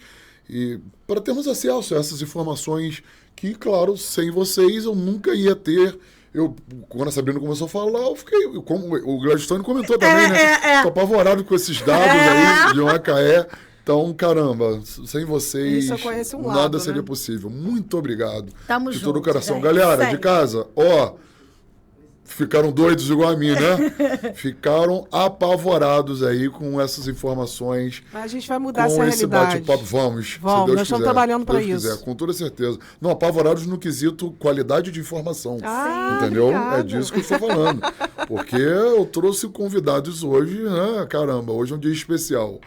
e para termos acesso a essas informações que, claro, sem vocês eu nunca ia ter. Quando a Sabrina começou a falar, eu fiquei, como o Gladstone comentou também, né? Tô apavorado com esses dados aí de Macaé. Então, caramba, sem vocês Isso eu conheço um nada lado, seria né? possível. Muito obrigado. Tamo de junto, todo o coração. gente. Galera, Sério. de casa, ficaram doidos igual a mim, né? Ficaram apavorados aí com essas informações. Mas a gente vai mudar com essa esse realidade. bate-papo. Vamos, se Deus nós quiser. estamos trabalhando para Deus isso. quiser, com toda certeza. Não, apavorados no quesito qualidade de informação. Entendeu? Obrigada. É disso que eu estou falando. Porque eu trouxe convidados hoje, né? Caramba, hoje é um dia especial.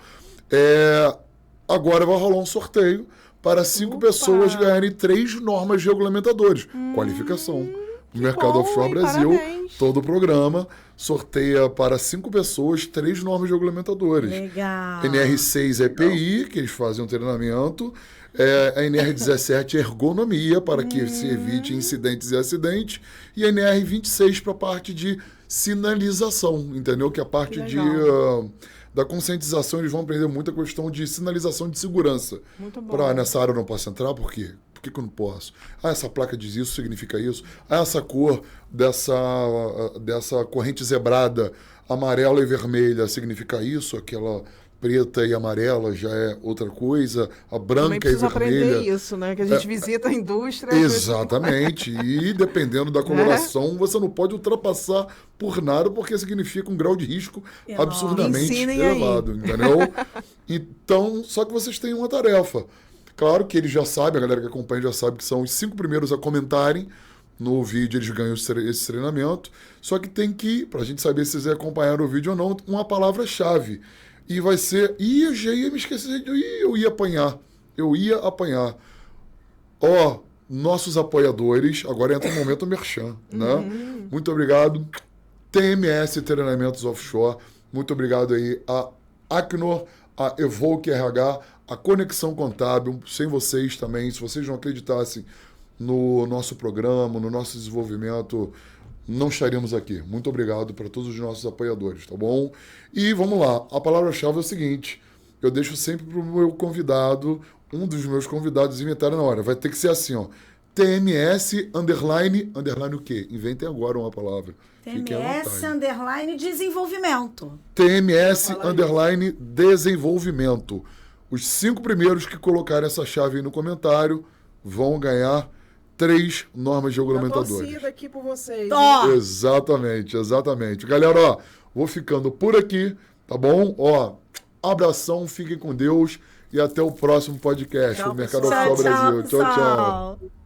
Agora vai rolar um sorteio para 5 pessoas ganharem 3 normas regulamentadoras. Qualificação. O Mercado Offshore Brasil, parabéns. todo o programa, sorteia para 5 pessoas 3 normas regulamentadoras. Legal. NR6 EPI, que eles fazem um treinamento. A NR17 Ergonomia, para que se evite incidentes e acidentes. E a NR26 para a parte de sinalização, entendeu? Que é a parte da conscientização, eles vão aprender muita questão de sinalização de segurança. Muito bom. Nessa área eu não posso entrar, por quê? Por que eu não posso? Essa placa diz isso, significa isso. Essa cor dessa corrente zebrada amarela e vermelha significa isso, aquela preta e amarela já é outra coisa, a branca e precisa vermelha... aprender isso, né? Que a gente visita a indústria... Exatamente. E dependendo da coloração, você não pode ultrapassar por nada, porque significa um grau de risco absurdamente elevado, entendeu? Então, só que vocês têm uma tarefa. Claro que eles já sabem, a galera que acompanha já sabe que são os 5 primeiros a comentarem no vídeo, eles ganham esse treinamento. Só que tem que, pra gente saber se vocês acompanharam o vídeo ou não, uma palavra-chave. E vai ser... eu já ia me esquecer. Eu ia apanhar. Nossos apoiadores... Agora entra o momento merchan, né? Muito obrigado. TMS Treinamentos Offshore. Muito obrigado aí a Acnor, a Evoque RH, a Conexão Contábil. Sem vocês também, se vocês não acreditassem no nosso programa, no nosso desenvolvimento... não estaríamos aqui. Muito obrigado para todos os nossos apoiadores, tá bom? E vamos lá. A palavra-chave é o seguinte. Eu deixo sempre para o meu convidado, um dos meus convidados inventarem na hora. Vai ter que ser assim, ó. TMS, underline o quê? Inventem agora uma palavra. TMS, underline, desenvolvimento. TMS, underline, desenvolvimento. Os 5 primeiros que colocarem essa chave aí no comentário vão ganhar 3 normas regulamentadoras. Torcida aqui por vocês. Exatamente. Galera, vou ficando por aqui, tá bom? Abração, fiquem com Deus e até o próximo podcast do Mercado Oficial Brasil. Tchau, tchau.